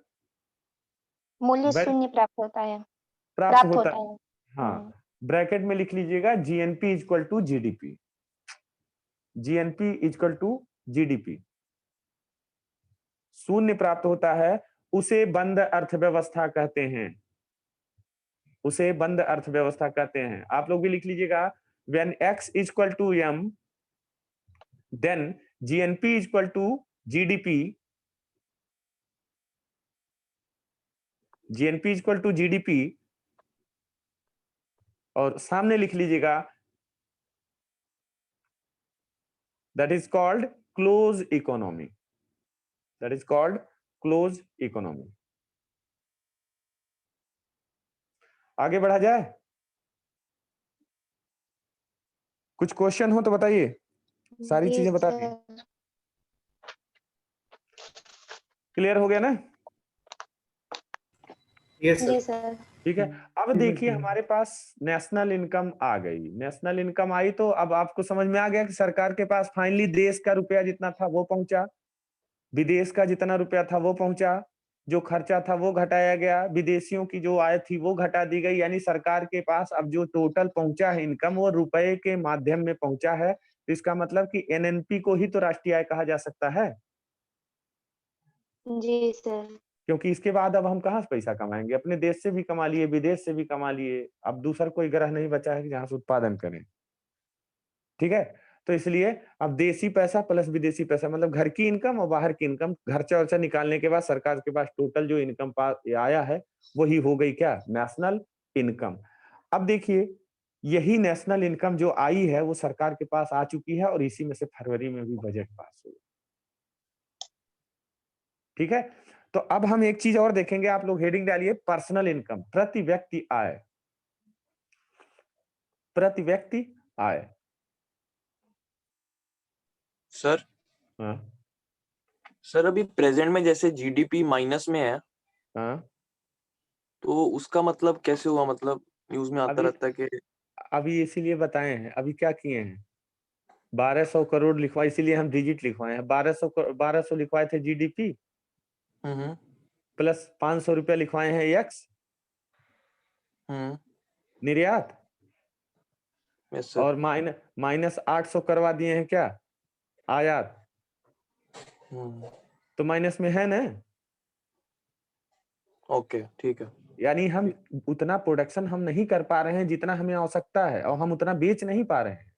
मूल्य शून्य प्राप्त होता है, प्राप्त होता है। हाँ, ब्रैकेट में लिख लीजिएगा GNP equal to GDP, GNP equal to GDP. शून्य प्राप्त होता है, उसे बंद अर्थव्यवस्था कहते हैं, उसे बंद अर्थव्यवस्था कहते हैं। आप लोग भी लिख लीजिएगा when X equal to M, then GNP equal to GDP, GNP equal to GDP, और सामने लिख लीजिएगा that is called close economy, that is called close economy. आगे बढ़ा जाए, कुछ क्वेश्चन हो तो बताइए, सारी चीजें बता दी, क्लियर हो गया ना? यस जी सर। ठीक है। अब देखिए हमारे पास नेशनल इनकम आ गई, नेशनल इनकम आई तो अब आपको समझ में आ गया कि सरकार के पास फाइनली देश का रुपया जितना था वो पहुंचा, विदेश का जितना रुपया था वो पहुंचा, जो खर्चा था वो घटाया गया, विदेशियों की जो आय थी वो घटा दी गई, यानी सरकार के पास अब जो टोटल पहुंचा है इनकम वो रुपए के माध्यम में पहुंचा है। तो इसका मतलब कि एनएनपी को ही तो राष्ट्रीय आय कहा जा सकता है, जी सर। क्योंकि इसके बाद अब हम कहाँ से पैसा कमाएंगे, अपने देश से भी कमा लिए, विदेश से भी कमा लिए, अब दूसरा कोई ग्रह नहीं बचा है कि जहां से उत्पादन करें। ठीक है, तो इसलिए अब देसी पैसा प्लस विदेशी पैसा, मतलब घर की इनकम और बाहर की इनकम, खर्चा वर्चा निकालने के बाद सरकार के पास टोटल जो इनकम आया है वही हो गई क्या, नेशनल इनकम। अब देखिए यही नेशनल इनकम जो आई है वो सरकार के पास आ चुकी है और इसी में से फरवरी में भी बजट पास हुआ। ठीक है, तो अब हम एक चीज और देखेंगे, आप लोग हेडिंग डालिए पर्सनल इनकम, प्रति व्यक्ति आय। प्रति व्यक्ति आय। सर हाँ सर अभी प्रेजेंट में जैसे जीडीपी माइनस में है, हाँ, तो उसका मतलब कैसे हुआ? मतलब न्यूज में आता अभी रहता है कि अभी इसीलिए बताए हैं, अभी क्या किए हैं, 1200 करोड़ लिखवाए, इसीलिए हम डिजिट लिखवाए हैं। 1200 लिखवाए थे जीडीपी, हम्म प्लस 500 रुपया लिखवाए हैं एक्स हम्म निर्यात, यस सर। और माइनस 800 करवा दिए हैं क्या आयात, हम्म तो माइनस में है ना। ओके ठीक है। यानी हम उतना प्रोडक्शन हम नहीं कर पा रहे हैं जितना हमें आवश्यकता है, और हम उतना बेच नहीं पा रहे हैं,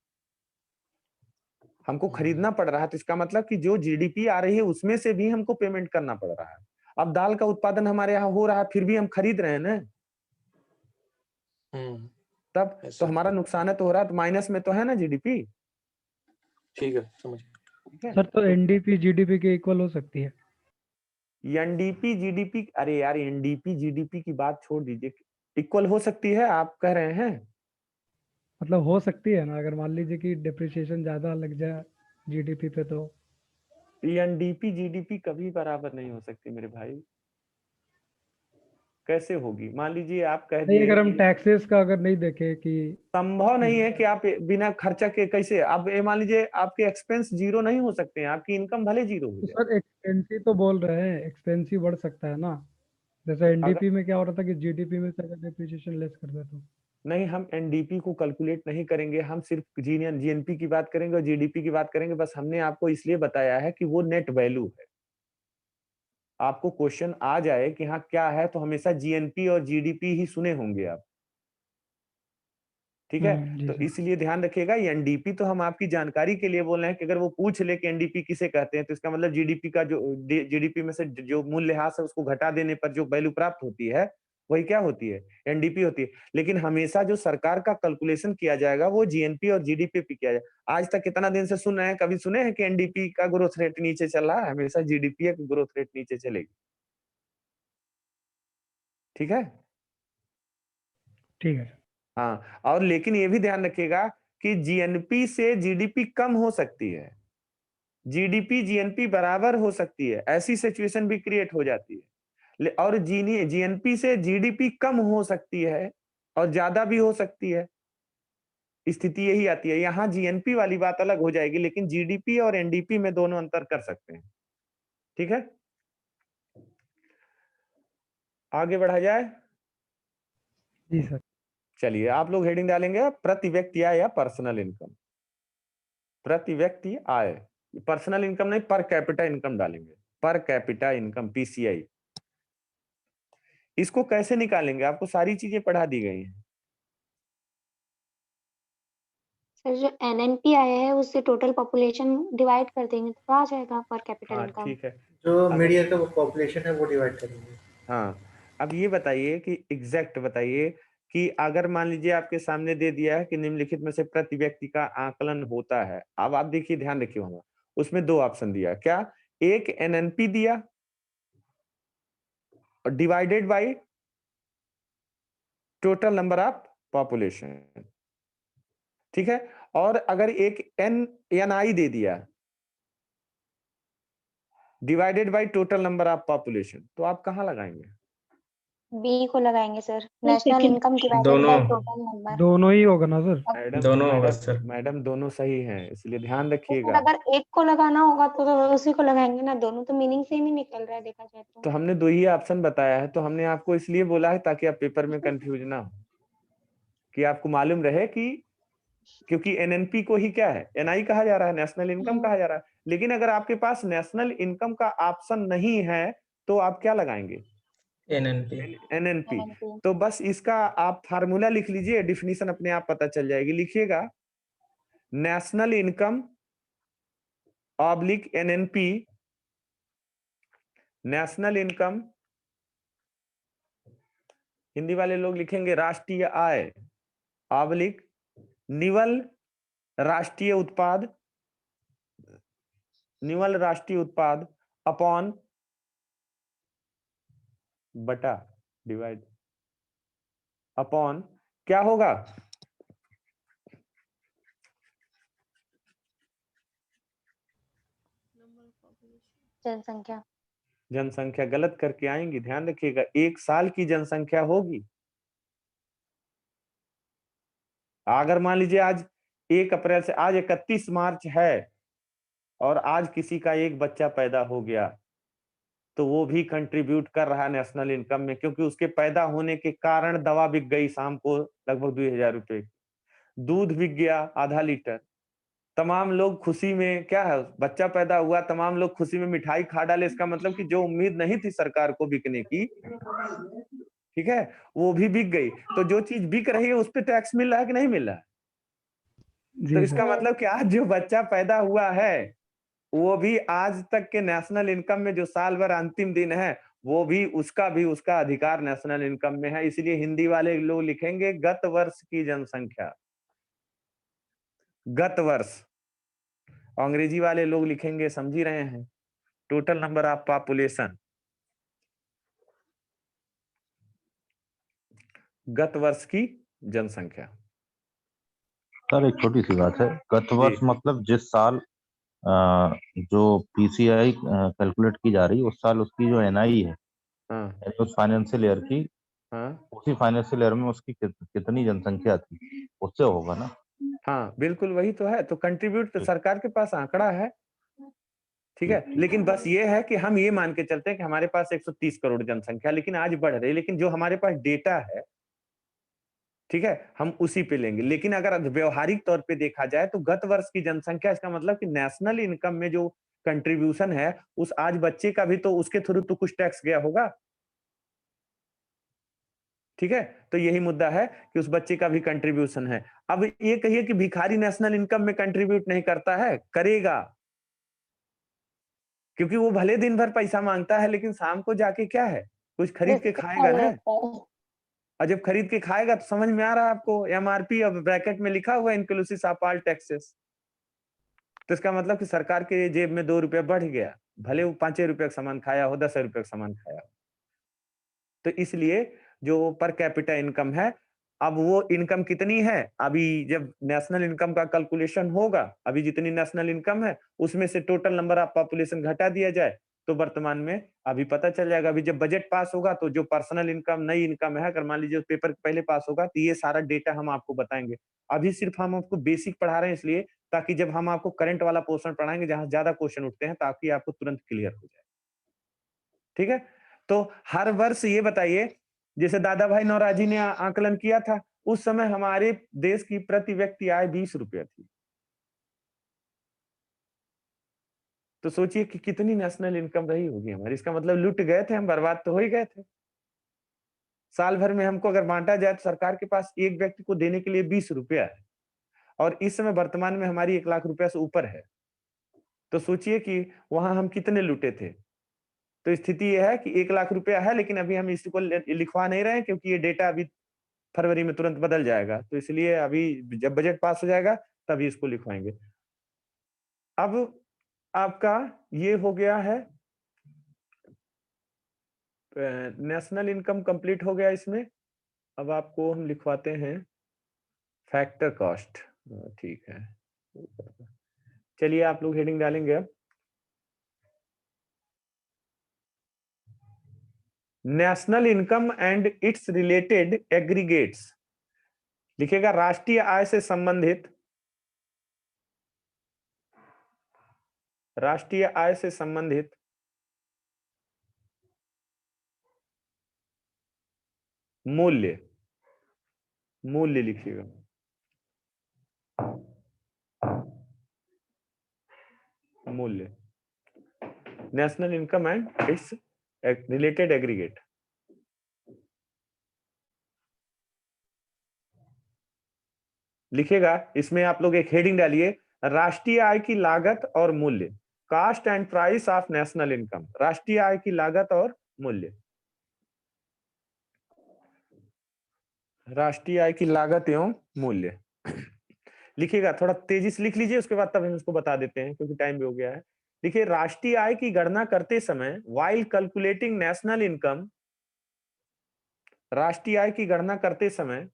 हमको खरीदना पड़ रहा है। तो इसका मतलब कि जो जीडीपी आ रही है उसमें से भी हमको पेमेंट करना पड़ रहा है। अब दाल का उत्पादन हमारे यहाँ हो रहा है, फिर भी हम खरीद रहे हैं ना, तब यस तो सर। हमारा नुकसान है तो हो रहा है, तो माइनस में तो है ना जीडीपी। ठीक है, समझ गया। ठीक है, सर तो एनडीपी जीडीपी के इक्वल हो सकती है। एनडीपी जीडीपी, अरे यार एनडीपी जीडीपी की बात छोड़ दीजिए, इक्वल हो सकती है आप कह रहे हैं। मतलब हो सकती है ना, अगर मान लीजिए कि डिप्रिसिएशन ज्यादा लग जाए जीडीपी पे तो। एनडीपी जीडीपी कभी बराबर नहीं हो सकती मेरे भाई, कैसे होगी? मान लीजिए आप कह नहीं, दिए अगर हम कि टैक्सेस का अगर नहीं देखें कि संभव नहीं है कि आप बिना खर्चा के कैसे, आप ये मान लीजिए आपके एक्सपेंस जीरो नहीं हो सकते हैं, आपकी इनकम भले जीरो हो तो जाए। सर एक्सपेंसिव तो बोल रहे हैं, एक्सपेंसिव बढ़ सकता है ना। जैसे अगर एनडीपी में क्या हो रहा था कि जीडीपी में से अगर डिप्रिसिएशन लेस कर दे तो। नहीं, हम एनडीपी को कैलकुलेट नहीं करेंगे, हम सिर्फ जीएनपी की बात करेंगे और जीडीपी की बात करेंगे। बस हमने आपको इसलिए बताया है कि वो नेट वैल्यू है, आपको क्वेश्चन आ जाए कि हाँ क्या है, तो हमेशा जीएनपी और जीडीपी ही सुने होंगे आप। ठीक है, जी तो सर। इसलिए ध्यान रखिएगा, एनडीपी तो हम आपकी जानकारी के लिए बोल रहे हैं कि अगर वो पूछ ले कि एनडीपी किसे कहते हैं, तो इसका मतलब जीडीपी का जो जीडीपी में से जो मूल्यह्रास है उसको घटा देने पर जो वैल्यू प्राप्त होती है वही क्या होती है, एनडीपी होती है। लेकिन हमेशा जो सरकार का कैलकुलेशन किया जाएगा वो जीएनपी और जीडीपी पे किया जाएगा। आज तक कितना दिन से सुन रहे हैं, कभी सुने हैं कि एनडीपी का ग्रोथ रेट नीचे चल रहा है? हमेशा जीडीपी का ग्रोथ रेट नीचे चलेगी। ठीक है, ठीक है सर। हाँ, और लेकिन ये भी ध्यान रखिएगा कि जीएनपी से जीडीपी कम हो सकती है, जीडीपी जीएनपी बराबर हो सकती है, ऐसी सिचुएशन भी क्रिएट हो जाती है। और जीएनपी से जीडीपी कम हो सकती है और ज्यादा भी हो सकती है, स्थिति यही आती है। यहाँ जीएनपी वाली बात अलग हो जाएगी, लेकिन जीडीपी और एनडीपी में दोनों अंतर कर सकते हैं। ठीक है, आगे बढ़ा जाए। जी सर। चलिए, आप लोग हेडिंग डालेंगे प्रति व्यक्ति आय या पर्सनल इनकम। प्रति व्यक्ति आय, पर्सनल इनकम नहीं, पर कैपिटा इनकम डालेंगे, पर कैपिटा इनकम पीसीआई। इसको कैसे निकालेंगे, आपको सारी चीजें पढ़ा दी गई हैं। सर जो एनएनपी आया है उससे टोटल पॉपुलेशन डिवाइड कर देंगे तो आ जाएगा पर कैपिटल हाँ इनकम। ठीक है, जो अब मिड ईयर का पॉपुलेशन है वो डिवाइड करेंगे। हाँ, अब ये बताइए कि एग्जैक्ट बताइए कि अगर मान लीजिए आपके सामने दे दिया है कि निम्नलिखित में से प्रति व्यक्ति का आकलन होता है। अब आप देखिए, ध्यान रखिए, वहां उसमें दो ऑप्शन दिया क्या, एक एनएनपी दिया और divided by total number of population. ठीक है, और अगर एक एनआई दे दिया divided by total number of population, तो आप कहां लगाएंगे? बी को लगाएंगे sir, national second income divided दोनों बाय टोटल नंबर। दोनों ही होगा ना सर। मैडम दोनों होगा मैडम सर। मैडम दोनों सही हैं, इसलिए ध्यान तो सर रखिएगा। अगर एक को लगाना होगा तो उसी को लगाएंगे ना, दोनों तो मीनिंग सेम ही निकल रहा है देखा जाए तो। तो हमने दो ही ऑप्शन बताया है, तो हमने आपको इसलिए बोला है ताकि आप पेपर में कंफ्यूज ना हो, कि आपको मालूम रहे कि क्योंकि एनएनपी को ही क्या है, एनआई कहा जा रहा है, नेशनल इनकम कहा जा रहा है। लेकिन अगर आपके पास नेशनल इनकम का ऑप्शन नहीं है तो आप क्या लगाएंगे? एनएनपी। एनएनपी। एनएनपी। तो बस इसका आप फार्मूला लिख लीजिए, डिफिनीशन अपने आप पता चल जाएगी। लिखिएगा, national income oblique NNP, national income, Hindi वाले लोग लिखेंगे राष्ट्रीय आय ऑब्लिक निवल राष्ट्रीय उत्पाद, निवल राष्ट्रीय उत्पाद अपॉन बटा डिवाइड अपॉन क्या होगा, जनसंख्या। जनसंख्या गलत करके आएंगी, ध्यान रखिएगा, 1 साल की जनसंख्या होगी। अगर मान लीजिए आज 1 अप्रैल से, आज 31 मार्च है और आज किसी का एक बच्चा पैदा हो गया, तो वो भी कंट्रीब्यूट कर रहा है नेशनल इनकम में, क्योंकि उसके पैदा होने के कारण दवा बिक गई शाम को लगभग 2000 रुपए, दूध बिक गया आधा लीटर, तमाम लोग खुशी में, क्या है, बच्चा पैदा हुआ, तमाम लोग खुशी में मिठाई खा डाले। इसका मतलब कि जो उम्मीद नहीं थी सरकार को बिकने की, ठीक है, वो भी बिक गई। तो जो चीज बिक रही है उस पर टैक्स मिल रहा है कि नहीं मिल रहा है? तो जी इसका सर। मतलब कि आज जो बच्चा पैदा हुआ है वो भी आज तक के नेशनल इनकम में, जो साल भर अंतिम दिन है, वो भी उसका अधिकार नेशनल इनकम में है। इसलिए हिंदी वाले लोग लिखेंगे गत वर्ष की जनसंख्या, गत वर्ष। अंग्रेजी वाले लोग लिखेंगे, समझ ही रहे हैं, टोटल नंबर ऑफ पॉपुलेशन, गत वर्ष की जनसंख्या। सर एक छोटी सी बात है, गत वर्ष जी मतलब जिस साल जो पीसीआई कैलकुलेट की जा रही है उस साल उसकी जो एनआई है, हाँ यानी उस फाइनेंशियल ईयर की, हाँ उसी फाइनेंशियल ईयर में उसकी कितनी जनसंख्या थी, उससे होगा ना। हाँ, बिल्कुल वही तो है। तो कंट्रीब्यूट तो जी, सरकार के पास आंकड़ा है, ठीक है, जी, लेकिन बस ये है कि हम ये मान के चलते हैं कि हमारे पास 130 करोड़ जनसंख्या, लेकिन आज बढ़ रही है, लेकिन जो हमारे पास डेटा है, ठीक है, हम उसी पे लेंगे। लेकिन अगर व्यवहारिक तौर पे देखा जाए तो गत वर्ष की जनसंख्या, इसका मतलब कि नेशनल इनकम में जो कंट्रीब्यूशन है, उस आज बच्चे का भी तो उसके थ्रू तो कुछ टैक्स गया होगा, ठीक है। तो यही मुद्दा है कि उस बच्चे का भी कंट्रीब्यूशन है। अब ये कहिए कि भिखारी नेशनल इनकम में कंट्रीब्यूट नहीं करता है, करेगा, क्योंकि वो भले दिन भर पैसा मांगता है लेकिन शाम को जाके क्या है, कुछ खरीद के बिस्किट खा खाएगा ना। लेता है। और जब खरीद के खाएगा तो समझ में आ रहा है आपको, एमआरपी अब ब्रैकेट में लिखा हुआ है, इंक्लूसिव ऑफ ऑल टैक्सेस। तो इसका मतलब कि सरकार के जेब में 2 रुपया बढ़ गया, भले वो 5 रुपए का सामान खाया हो, 10 रुपए का सामान खाया हो। तो इसलिए जो पर कैपिटा इनकम है, अब वो इनकम कितनी है, अभी जब नेशनल इनकम का कैलकुलेशन होगा, अभी जितनी नेशनल इनकम है उसमें से टोटल नंबर ऑफ पॉपुलेशन घटा दिया जाए, तो वर्तमान में अभी पता चल जाएगा। अभी जब बजट पास होगा तो जो पर्सनल इनकम, नई इनकम है, अगर मान लीजिए पेपर पहले पास होगा तो ये सारा डेटा हम आपको बताएंगे। अभी सिर्फ हम आपको बेसिक पढ़ा रहे हैं इसलिए, ताकि जब हम आपको करंट वाला पोर्शन पढ़ाएंगे जहां ज्यादा क्वेश्चन उठते हैं, ताकि आपको तुरंत क्लियर हो जाए, ठीक है। तो हर वर्ष ये बताइए, जैसे दादा भाई नौराजी ने आकलन किया था, उस समय हमारे देश की प्रति व्यक्ति आय 20 रुपया थी। तो सोचिए कि कितनी नेशनल इनकम रही होगी हमारी। इसका मतलब लुट गए थे हम, बर्बाद तो हो ही गए थे। साल भर में हमको अगर बांटा जाए तो सरकार के पास एक व्यक्ति को देने के लिए 20 रुपया है, और इस समय वर्तमान में हमारी 1 लाख रुपया से ऊपर है। तो सोचिए कि वहां हम कितने लुटे थे। तो स्थिति यह है कि 1 लाख रुपया है, लेकिन अभी हम इसको लिखवा नहीं रहे हैं, क्योंकि ये डेटा अभी फरवरी में तुरंत बदल जाएगा। तो इसलिए अभी जब बजट पास हो जाएगा तभी इसको लिखवाएंगे। अब आपका ये हो गया है, नेशनल इनकम कंप्लीट हो गया इसमें। अब आपको हम लिखवाते हैं फैक्टर कॉस्ट, ठीक है। चलिए आप लोग हेडिंग डालेंगे अब, national income and it's related aggregates. लिखेगा राष्ट्रीय आय से संबंधित, राष्ट्रीय आय से संबंधित मूल्य, मूल्य लिखिएगा, मूल्य, national income and it's related aggregate. लिखेगा, इसमें आप लोग एक हेडिंग डालिए, राष्ट्रीय आय की लागत और मूल्य, cost and price of national income. राष्ट्रीय आय की लागत और मूल्य, राष्ट्रीय आय की लागत एवं मूल्य। लिखिएगा, थोड़ा तेजी से लिख लीजिए, उसके बाद तब हम इसको बता देते हैं क्योंकि टाइम भी हो गया है। देखिए, राष्ट्रीय आय की गणना करते समय व्हाइल कैलकुलेटिंग नेशनल इनकम, राष्ट्रीय आय की गणना करते समय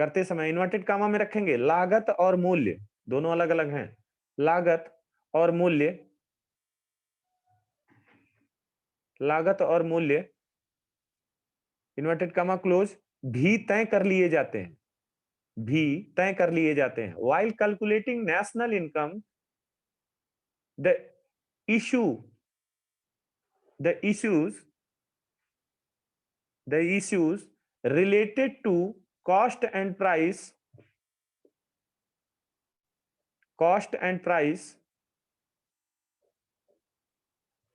करते समय इन्वर्टेड कामा में रखेंगे, लागत और मूल्य दोनों अलग अलग हैं, लागत और मूल्य, लागत और मूल्य इन्वर्टेड कामा क्लोज भी तय कर लिए जाते हैं, भी तय कर लिए जाते हैं। While calculating national income the issues related to cost and price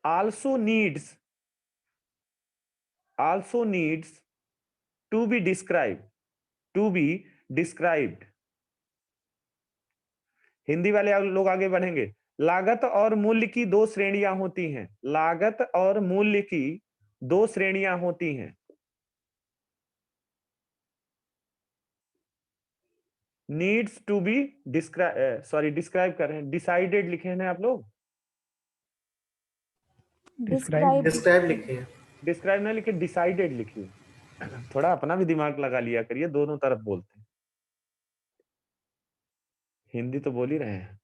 also needs to be described। Hindi वाले लोग आगे बढ़ेंगे। लागत और मूल्य की दो श्रेणियां होती हैं, लागत और मूल्य की दो श्रेणियां होती हैं। नीड्स टू बी डिस्क्राइब कर रहे हैं, डिसाइडेड लिखे हैं आप लोग, डिस्क्राइब लिखे हैं, डिस्क्राइब ना लिखे, डिसाइडेड लिखिए। थोड़ा अपना भी दिमाग लगा लिया करिए, दोनों तरफ बोलते हैं, हिंदी तो बोल ही रहे हैं।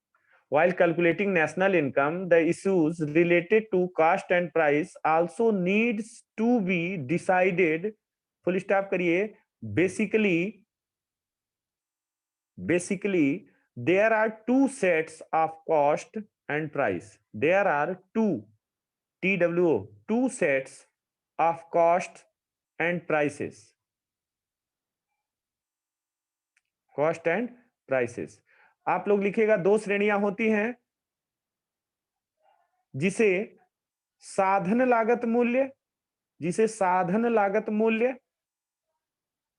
While calculating national income, the issues related to cost and price also needs to be decided, full stop करिए, basically there are two sets of cost and price, there are two sets of cost and prices, cost and prices। आप लोग लिखिएगा दो श्रेणियां होती हैं, जिसे साधन लागत मूल्य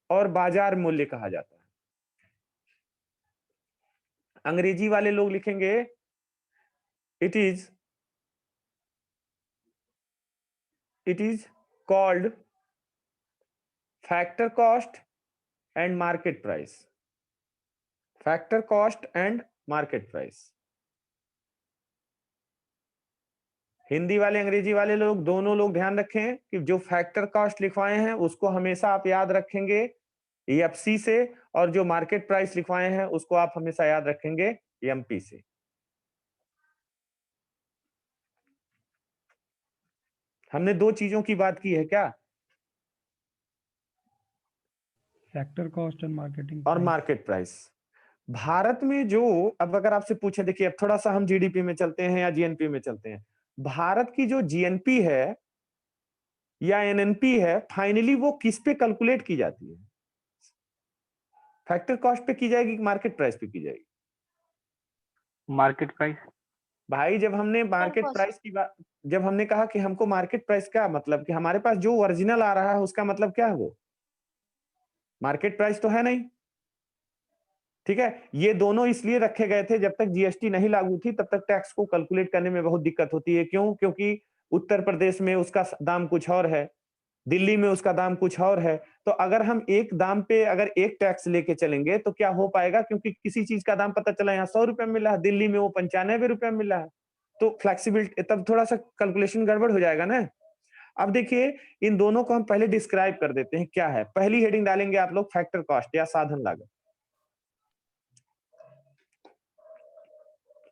और बाजार मूल्य कहा जाता है। अंग्रेजी वाले लोग लिखेंगे it is called factor cost and market price, factor cost and market price. Hindi वाले अंग्रेजी वाले लोग दोनों लोग ध्यान रखें कि जो फैक्टर कॉस्ट लिखवाए हैं उसको हमेशा आप याद रखेंगे एफसी से, और जो मार्केट प्राइस लिखवाए हैं उसको आप हमेशा याद रखेंगे एमपी से। हमने दो चीजों की बात की है, क्या? फैक्टर कॉस्ट एंड मार्केटिंग और मार्केट प्राइस। भारत में जो, अब अगर आपसे पूछे, देखिए अब थोड़ा सा हम जीडीपी में चलते हैं या जीएनपी में चलते हैं। भारत की जो जीएनपी है या एनएनपी है, फाइनली वो किस पे कैलकुलेट की जाती है? फैक्टर कॉस्ट पे की जाएगी कि मार्केट प्राइस पे की जाएगी? Market price. भाई जब हमने मार्केट प्राइस की बात, जब हमने कहा कि हमको मार्केट प्राइस का मतलब कि हमारे पास जो ओरिजिनल आ रहा है उसका मतलब क्या है? वो मार्केट प्राइस तो है नहीं, ठीक है। ये दोनों इसलिए रखे गए थे, जब तक जीएसटी नहीं लागू थी तब तक टैक्स को कैलकुलेट करने में बहुत दिक्कत होती है। क्यों? क्योंकि उत्तर प्रदेश में उसका दाम कुछ और है, दिल्ली में उसका दाम कुछ और है। तो अगर हम एक दाम पे अगर एक टैक्स लेके चलेंगे तो क्या हो पाएगा? क्योंकि किसी चीज का दाम पता चला यहाँ 100 रुपए में मिला है, दिल्ली में वो 95 रुपए में मिला है, तो फ्लेक्सिबिलिटी, तब थोड़ा सा कैलकुलेशन गड़बड़ हो जाएगा ना। अब देखिए इन दोनों को हम पहले डिस्क्राइब कर देते हैं क्या है। पहली हेडिंग डालेंगे आप लोग फैक्टर कॉस्ट या साधन लागत,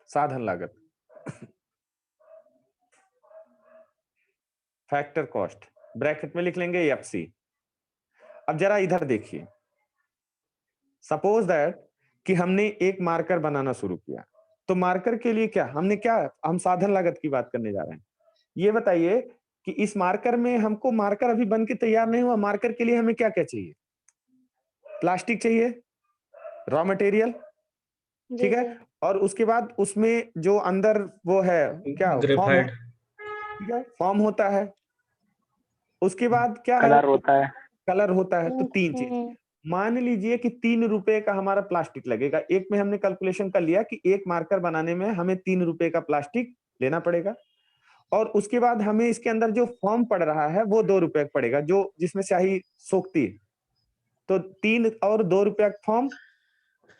साधन लागत, फैक्टर कॉस्ट, ब्रैकेट में लिख लेंगे एफसी। अब जरा इधर देखिए, सपोज दैट कि हमने एक मार्कर बनाना शुरू किया, तो मार्कर के लिए क्या हमने क्या, हम साधन लागत की बात करने जा रहे हैं। ये बताइए कि इस मार्कर में हमको, मार्कर अभी बन के तैयार नहीं हुआ, मार्कर के लिए हमें क्या क्या चाहिए? प्लास्टिक चाहिए, रॉ मटेरियल, ठीक है, और उसके बाद उसमें जो अंदर वो है क्या, फॉर्म है, ठीक है, फॉर्म होता है। उसके बाद क्या है? कलर होता है, कलर होता है। तो तीन चीज, मान लीजिए कि 3 रुपए का हमारा प्लास्टिक लगेगा। एक में हमने कैलकुलेशन कर लिया कि एक मार्कर बनाने में हमें 3 रुपए का प्लास्टिक लेना पड़ेगा, और उसके बाद हमें इसके अंदर जो फॉर्म पड़ रहा है वो 2 रुपए का पड़ेगा, जो जिसमें स्याही सोखती है। तो 3 और 2 रुपया फॉर्म,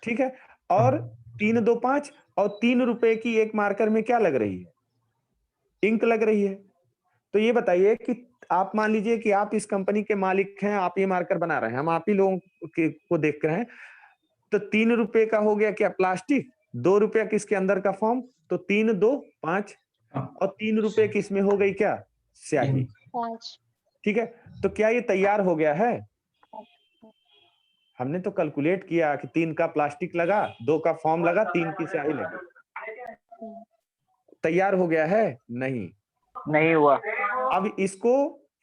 ठीक है, और 3 2 5, और 3 रुपए की एक मार्कर में क्या लग रही है? इंक लग रही है। तो ये बताइए कि आप मान लीजिए कि आप इस कंपनी के मालिक हैं, आप ये मार्कर बना रहे हैं, हम आप ही लोगों को देख रहे हैं, तो 3 रुपए का हो गया क्या प्लास्टिक, 2 रुपया किसके अंदर का फॉर्म, तो 3 2 5 और 3 रुपए किसमें हो गई क्या, स्याही। 5। ठीक है, तो क्या ये तैयार हो गया है? हमने तो कैलकुलेट किया कि 3 का प्लास्टिक लगा, 2 का फॉर्म लगा, 3 की स्याही लगी। तैयार हो गया है? नहीं हुआ। अब इसको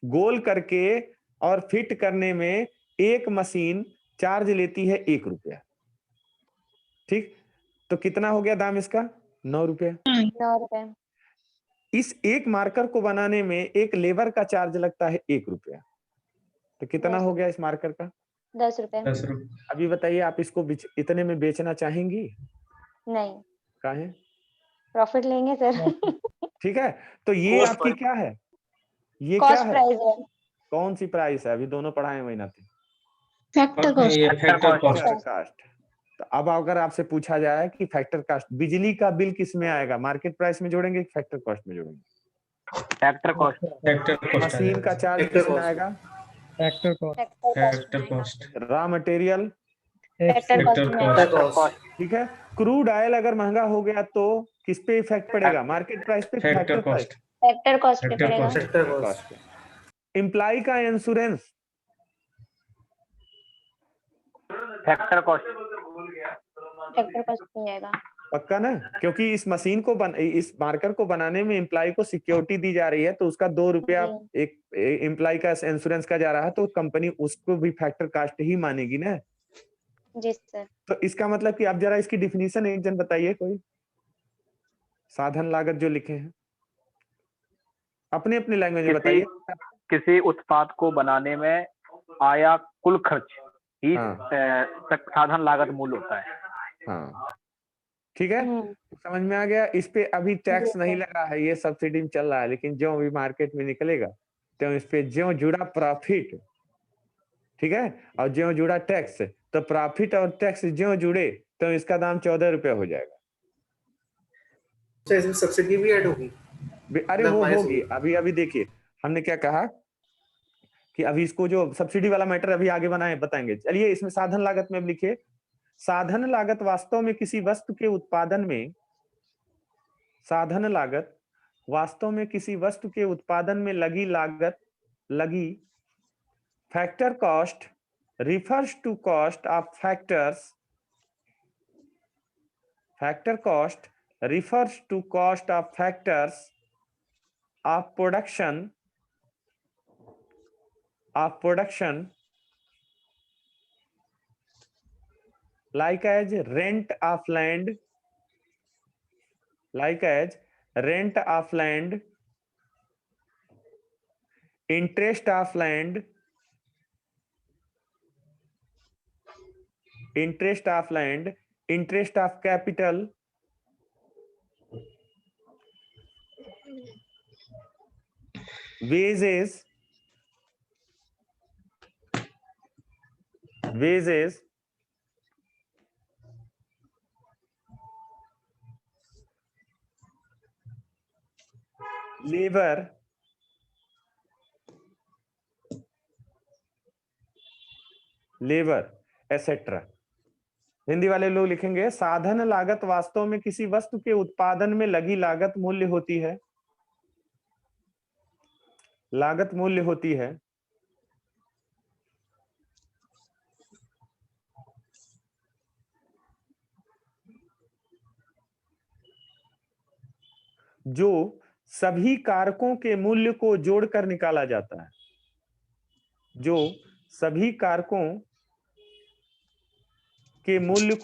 गोल करके और फिट करने में एक मशीन चार्ज लेती है 1 रुपया। ठीक, तो कितना हो गया दाम इसका? 9 रुपया। 9 रुपए। इस एक मार्कर को बनाने में एक लेबर का चार्ज लगता है 1 रुपया, तो कितना हो गया इस मार्कर का? 10 रुपए। अभी बताइए, आप इसको इतने में बेचना चाहेंगी? नहीं, काहे? प्रॉफिट लेंगे सर। ठीक है, तो ये आपकी क्या है, ये क्या कॉस्ट है, प्राइस है। कौन सी प्राइस है? अभी दोनों पढ़ाए वही ना थे। Factor cost. कास्ट। तो अब अगर आपसे पूछा जाए कि फैक्टर कास्ट, बिजली का बिल किस में आएगा, मार्केट प्राइस में जोड़ेंगे कि फैक्टर कॉस्ट में जोड़ेंगे? Factor cost. मशीन का चार्ज किस में आएगा? Factor cost. Raw material, factor cost. ठीक है। क्रूड ऑयल अगर महंगा हो गया तो किस पे इफेक्ट पड़ेगा? मार्केट प्राइस पे, फैक्टर प्राइस, फैक्टर कॉस्ट पे पड़ेगा। एम्प्लॉय का insurance, factor cost. Factor cost पे आएगा। पक्का ना? क्योंकि इस मशीन को इस मार्कर को बनाने में एम्प्लॉय को सिक्योरिटी दी जा रही है, तो उसका 2 रुपया एक एम्प्लॉय का इंश्योरेंस का जा रहा है, तो कंपनी उसको भी फैक्टर कास्ट ही मानेगी ना। जी सर। तो इसका मतलब कि आप जरा इसकी डिफिनीशन एक जन बताइए, कोई साधन लागत जो लिखे हैं अपने अपने लैंग्वेज में बताइए। किसी उत्पाद को बनाने में आया कुल खर्च ही साधन लागत मूल्य होता है। हाँ, ठीक है, समझ में आ गया। इस पे अभी टैक्स नहीं लगा है, ये सब्सिडी में चल रहा है, लेकिन जो अभी मार्केट में निकलेगा तो इस पे जो जुड़ा प्रॉफिट, ठीक है, और जो जुड़ा टैक्स, तो प्रॉफिट और टैक्स जो जुड़े तो इसका दाम 14 रुपया हो जाएगा। इसमें सब्सिडी भी ऐड होगी? अरे वो होगी, अभी देखिए हमने क्या कहा कि अभी इसको जो सब्सिडी वाला मैटर अभी आगे बताएंगे। चलिए, इसमें साधन लागत में लिखिए, साधन लागत वास्तव में किसी वस्तु के उत्पादन में, साधन लागत वास्तव में किसी वस्तु के उत्पादन में लगी लागत, लगी factor cost refers to cost of factors, factor cost refers to cost of factors of production like as rent of land, interest of land, interest of capital, wages, labor, etcetera. Hindi वाले लोग लिखेंगे, साधन लागत वास्तव में किसी वस्तु के उत्पादन में लगी लागत मूल्य होती है, लागत मूल्य होती है जो सभी कारकों के मूल्य को जोड़कर निकाला जाता है, जो सभी कारकों के मूल्य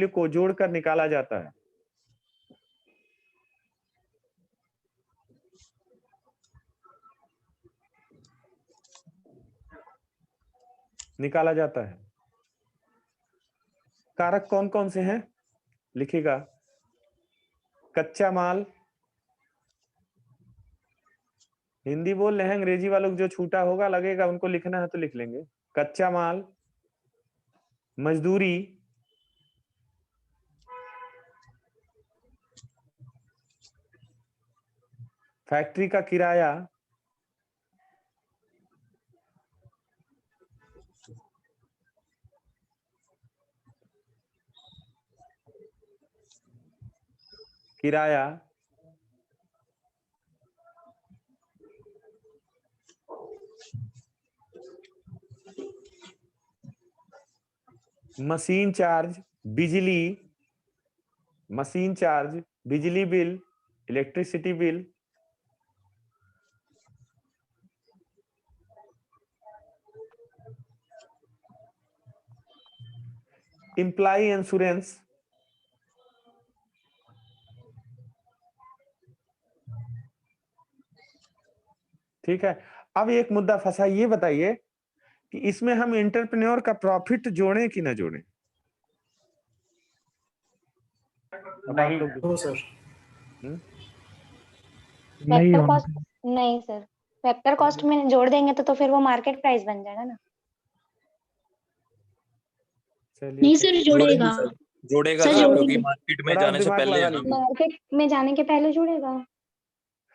को जोड़कर निकाला जाता है। कारक कौन कौन से हैं लिखिएगा, कच्चा माल, हिंदी बोल रहे हैं, अंग्रेजी वालों को जो छूटा होगा लगेगा उनको लिखना है तो लिख लेंगे। कच्चा माल, मजदूरी, फैक्ट्री का किराया किराया मशीन चार्ज बिजली, मशीन चार्ज, बिजली bill, electricity bill, employ insurance, ठीक है। अब एक मुद्दा फंसा, ये बताइए कि इसमें हम एंटरप्रेन्योर का प्रॉफिट जोड़ें कि ना जोड़ें? नहीं नो सर। नहीं फैक्टर होना कॉस्ट चाहिए। नहीं सर, फैक्टर कॉस्ट में जोड़ देंगे तो फिर वो मार्केट प्राइस बन जाएगा ना। नहीं सर, जोड़ेगा जोड़ेगा सर, सर, क्योंकि जोड़ेगा। मार्केट में थोड़ा जाने से दिमाग पहले लगा है ना। लीजिए। मार्केट में जाने के पहले जुड़ेगा।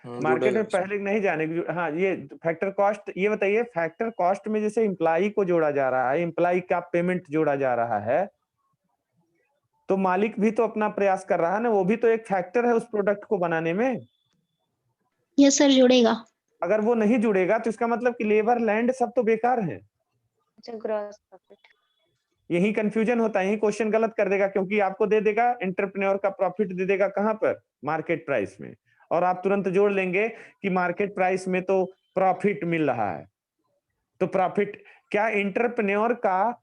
मार्केट जोड़ेगा में पहले नहीं जाने की, हाँ ये फैक्टर कॉस्ट। ये बताइए फैक्टर कॉस्ट में जैसे एम्प्लॉय को जोड़ा जा रहा है, एम्प्लॉय का पेमेंट जोड़ा जा रहा है, तो मालिक भी तो अपना प्रयास कर रहा है ना, वो भी तो एक फैक्टर है उस प्रोडक्ट को बनाने में। यस सर, जोड़ेगा। अगर वो नहीं जुड़ेगा तो इसका मतलब कि लेबर लैंड सब तो बेकार है। अच्छा, ग्रॉस प्रॉफिट। यही कंफ्यूजन होता है, यही क्वेश्चन गलत कर देगा, क्योंकि आपको दे देगा एंटरप्रेन्योर का प्रॉफिट दे देगा कहां पर, मार्केट प्राइस में, और आप तुरंत जोड़ लेंगे कि मार्केट प्राइस में तो प्रॉफिट मिल रहा है। तो प्रॉफिट क्या एंटरप्रेन्योर का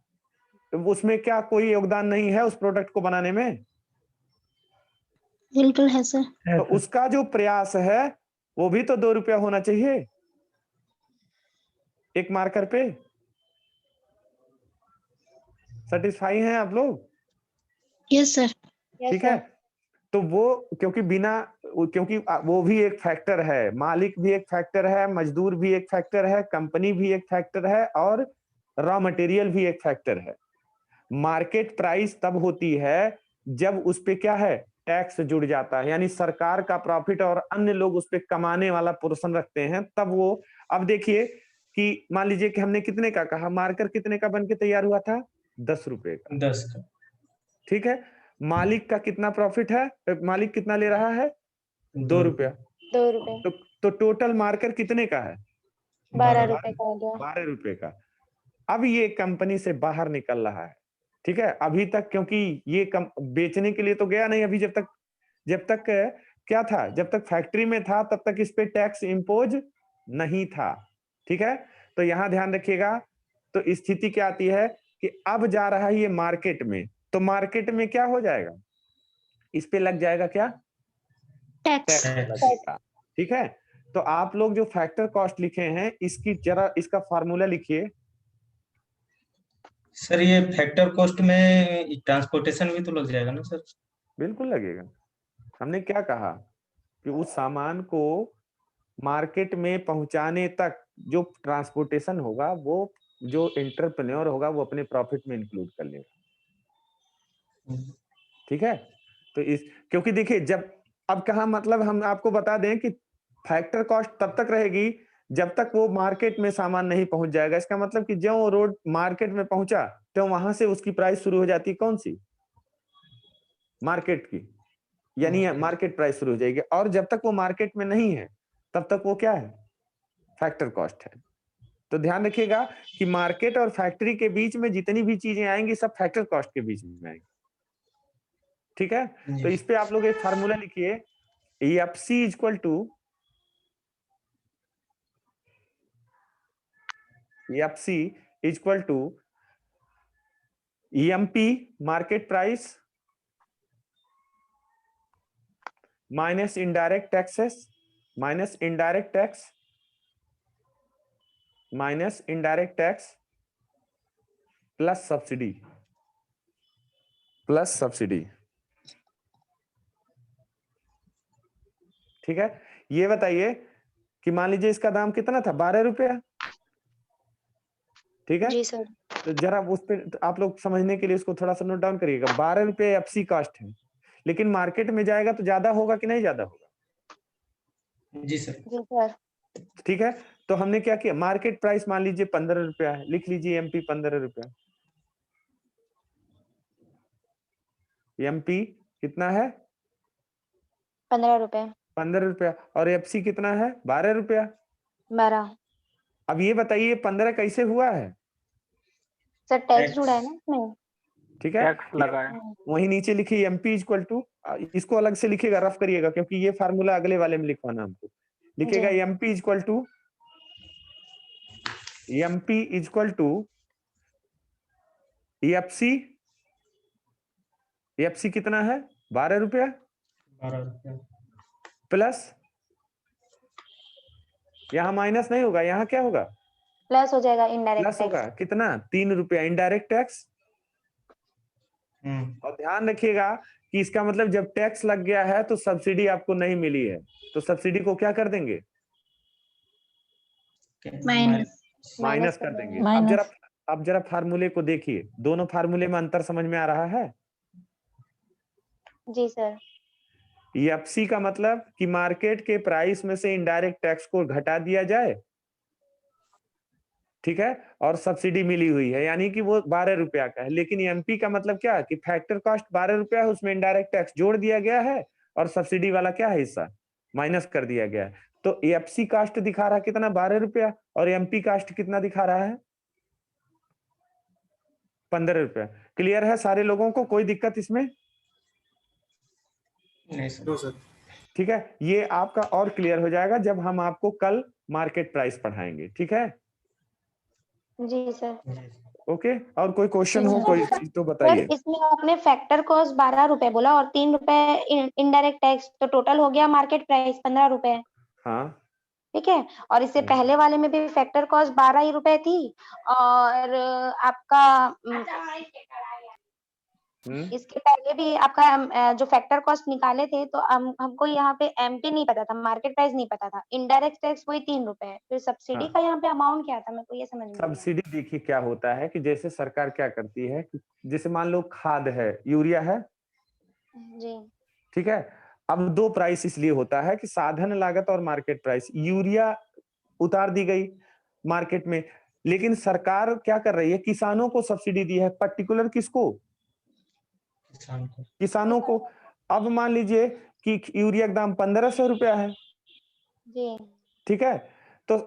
उसमें क्या कोई योगदान नहीं है उस प्रोडक्ट को बनाने में? बिल्कुल है सर। तो उसका जो प्रयास है वो भी तो 2 रुपया होना चाहिए एक मार्कर पे। सेटिस्फाई हैं आप लोग? Yes sir. ठीक है। तो वो क्योंकि वो भी एक फैक्टर है, मालिक भी एक फैक्टर है, मजदूर भी एक फैक्टर है, कंपनी भी एक फैक्टर है, और रॉ मटेरियल भी एक फैक्टर है। मार्केट प्राइस तब होती है जब उस पे क्या है, टैक्स जुड़ जाता है, यानी सरकार का प्रॉफिट और अन्य लोग उस पे कमाने वाला पोर्शन रखते हैं, तब वो। अब देखिए कि मान लीजिए कि हमने कितने का कहा, मार्कर कितने का बन के तैयार हुआ था, 10 रुपए का। 10 का। ठीक है। मालिक का कितना प्रॉफिट है, मालिक कितना ले रहा है, 2 रुपया। 2 रुपए। तो टोटल मार्कर कितने का है, 12 रुपए का हो गया। 12 रुपए का। अब ये कंपनी से बाहर निकल रहा है, ठीक है। अभी तक क्योंकि ये बेचने के लिए तो गया नहीं अभी, जब तक क्या था, जब तक फैक्ट्री में था तब तक इस पे टैक्स इंपोज नहीं था, ठीक है। तो यहां ध्यान रखिएगा। तो स्थिति क्या आती है कि अब जा रहा है ये मार्केट में, तो मार्केट में क्या हो जाएगा, इस पे लग जाएगा क्या, टैक्स। लगेगा, ठीक है। तो आप लोग जो फैक्टर कॉस्ट लिखे हैं इसकी जरा इसका फार्मूला लिखिए। सर ये फैक्टर कॉस्ट में ट्रांसपोर्टेशन भी तो लग जाएगा ना सर? बिल्कुल लगेगा। हमने क्या कहा कि उस सामान को मार्केट में पहुंचाने तक जो ट्रांसपोर्टेशन होगा वो जो एंटरप्रेन्योर होगा वो अपने प्रॉफिट में इंक्लूड कर लेगा, ठीक है। तो क्योंकि देखिए जब अब कहा, मतलब हम आपको बता दें कि फैक्टर कॉस्ट तब तक रहेगी जब तक वो मार्केट में सामान नहीं पहुंच जाएगा। इसका मतलब कि जो वो रोड मार्केट में पहुंचा तो वहां से उसकी प्राइस शुरू हो जाती है, कौन सी, मार्केट की, यानी मार्केट प्राइस शुरू हो जाएगी। और जब तक वो मार्केट में नहीं है तब तक वो क्या है, फैक्टर कॉस्ट है। तो ध्यान रखिएगा कि मार्केट और फैक्ट्री के बीच में जितनी भी चीजें आएंगी सब फैक्टर कॉस्ट के बीच में आएंगी, ठीक है। तो इस पे आप लोग एक फार्मूला लिखिए, FC equal to EMP market price minus indirect taxes minus indirect tax plus subsidy, ठीक है। ये बताइए कि मान लीजिए इसका दाम कितना था, 12 रुपया, ठीक है जी सर। तो जरा उस पे आप लोग समझने के लिए इसको थोड़ा सा नोट डाउन करिएगा। 12 रुपये एफसी कॉस्ट है, लेकिन मार्केट में जाएगा तो ज्यादा होगा कि नहीं ज्यादा होगा, जी सर। जी सर। ठीक है, तो हमने क्या किया, मार्केट प्राइस मान लीजिए 15 रुपया है, लिख लीजिए एमपी 15 रुपया। एमपी कितना है? 15 रुपए। 15 रुपया। और एफसी कितना है? 12 रुपया। 12। अब ये बताइए 15 कैसे हुआ है? Sir tax tax. जुड़ा है ना इसमें। ठीक है, टैक्स लगा है। वही नीचे लिखिए एमपी इक्वल टू, इसको अलग से लिखिएगा, रफ करिएगा, क्योंकि ये फार्मूला अगले वाले में लिखवाना हमको। लिखिएगा जी। MP equal to, MP equal to FC. FC कितना है? 12 रुपया 12 रुपये। प्लस, यहाँ माइनस नहीं होगा, यहाँ क्या होगा? प्लस हो जाएगा इनडायरेक्ट प्लस होगा। टैक्स। कितना? 3 रुपया इनडायरेक्ट टैक्स। और ध्यान रखिएगा कि इसका मतलब जब टैक्स लग गया है तो सब्सिडी आपको नहीं मिली है, तो सब्सिडी को क्या कर देंगे? माइनस। माइनस कर देंगे। माइनस। अब जरा फार्मूले को देखिए, दोनों फार्मूले में अंतर समझ में आ रहा है? जी सर। एफसी का मतलब कि मार्केट के प्राइस में से इनडायरेक्ट टैक्स को घटा दिया जाए, ठीक है, और सब्सिडी मिली हुई है, यानी कि वो 12 रुपया का है। लेकिन एमपी का मतलब क्या कि फैक्टर कॉस्ट 12 रुपया है, उसमें इनडायरेक्ट टैक्स जोड़ दिया गया है और सब्सिडी वाला क्या है हिस्सा माइनस कर दिया गया है। तो एफसी कास्ट दिखा रहा है कितना? 12 रुपया। और एमपी कास्ट कितना दिखा रहा है? 15 रुपया। क्लियर है सारे लोगों को? कोई दिक्कत इसमें? नहीं सर। ठीक है, ये आपका और क्लियर हो जाएगा जब हम आपको कल मार्केट प्राइस पढ़ाएंगे। ठीक है, जी सर। ओके। और कोई क्वेश्चन हो, सर, कोई चीज तो सर बताइए। इसमें आपने फैक्टर कॉस्ट 12 रुपए बोला और 3 रुपए इनडायरेक्ट टैक्स, तो टोटल हो गया मार्केट प्राइस 15 रुपए। हाँ, ठीक है, और इससे पहले वाले में भी फैक्टर कॉस्ट 12 ही रुपए थी और आपका इसके पहले भी आपका जो फैक्टर कॉस्ट निकाले थे, तो हमको यहाँ पे एमपी नहीं पता था, मार्केट प्राइस नहीं पता था, इनडायरेक्ट टैक्स वही 3 रुपए है, फिर सब्सिडी हाँ। का यहाँ पे अमाउंट क्या था, मेरे को ये समझ में नहीं आया। सब्सिडी देखिए क्या होता है कि जैसे सरकार क्या करती है कि जैसे मान लो खाद है, यूरिया है, जी। ठीक है। अब दो प्राइस इसलिए होता है कि साधन लागत और मार्केट प्राइस। यूरिया उतार दी गई मार्केट में, लेकिन सरकार क्या कर रही है? किसानों को सब्सिडी दी है। पर्टिकुलर किसको? किसानों को। अब मान लीजिए कि यूरिया का दाम 1500 रुपया है, जी। ठीक है, तो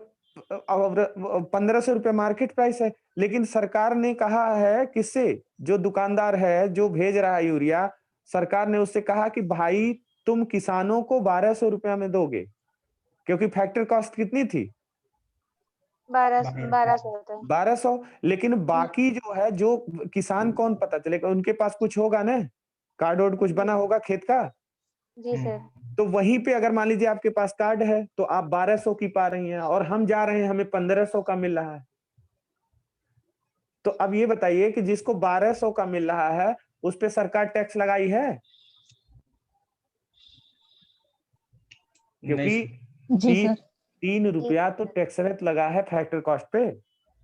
1500 रुपया मार्केट प्राइस है, लेकिन सरकार ने कहा है किससे? जो दुकानदार है जो भेज रहा है यूरिया, सरकार ने उससे कहा कि भाई तुम किसानों को 1200 रुपया में दोगे, क्योंकि फैक्टर कॉस्ट कितनी थी? 1200। 1200। लेकिन बाकी जो है, जो किसान कौन पता चलेगा? उनके पास कुछ होगा ना, कार्ड वोर्ड कुछ बना होगा खेत का, जी सर। तो वहीं पे अगर मान लीजिए आपके पास कार्ड है तो आप 1200 की पा रही हैं और हम जा रहे हैं हमें 1500 का मिल रहा है। तो अब ये बताइए कि जिसको 1200 का मिल रहा है उस पे सरकार टैक्स लगाई है? क्योंकि जी सर। 3 रुपया तो टैक्स रेट लगा है फैक्टर कॉस्ट पे।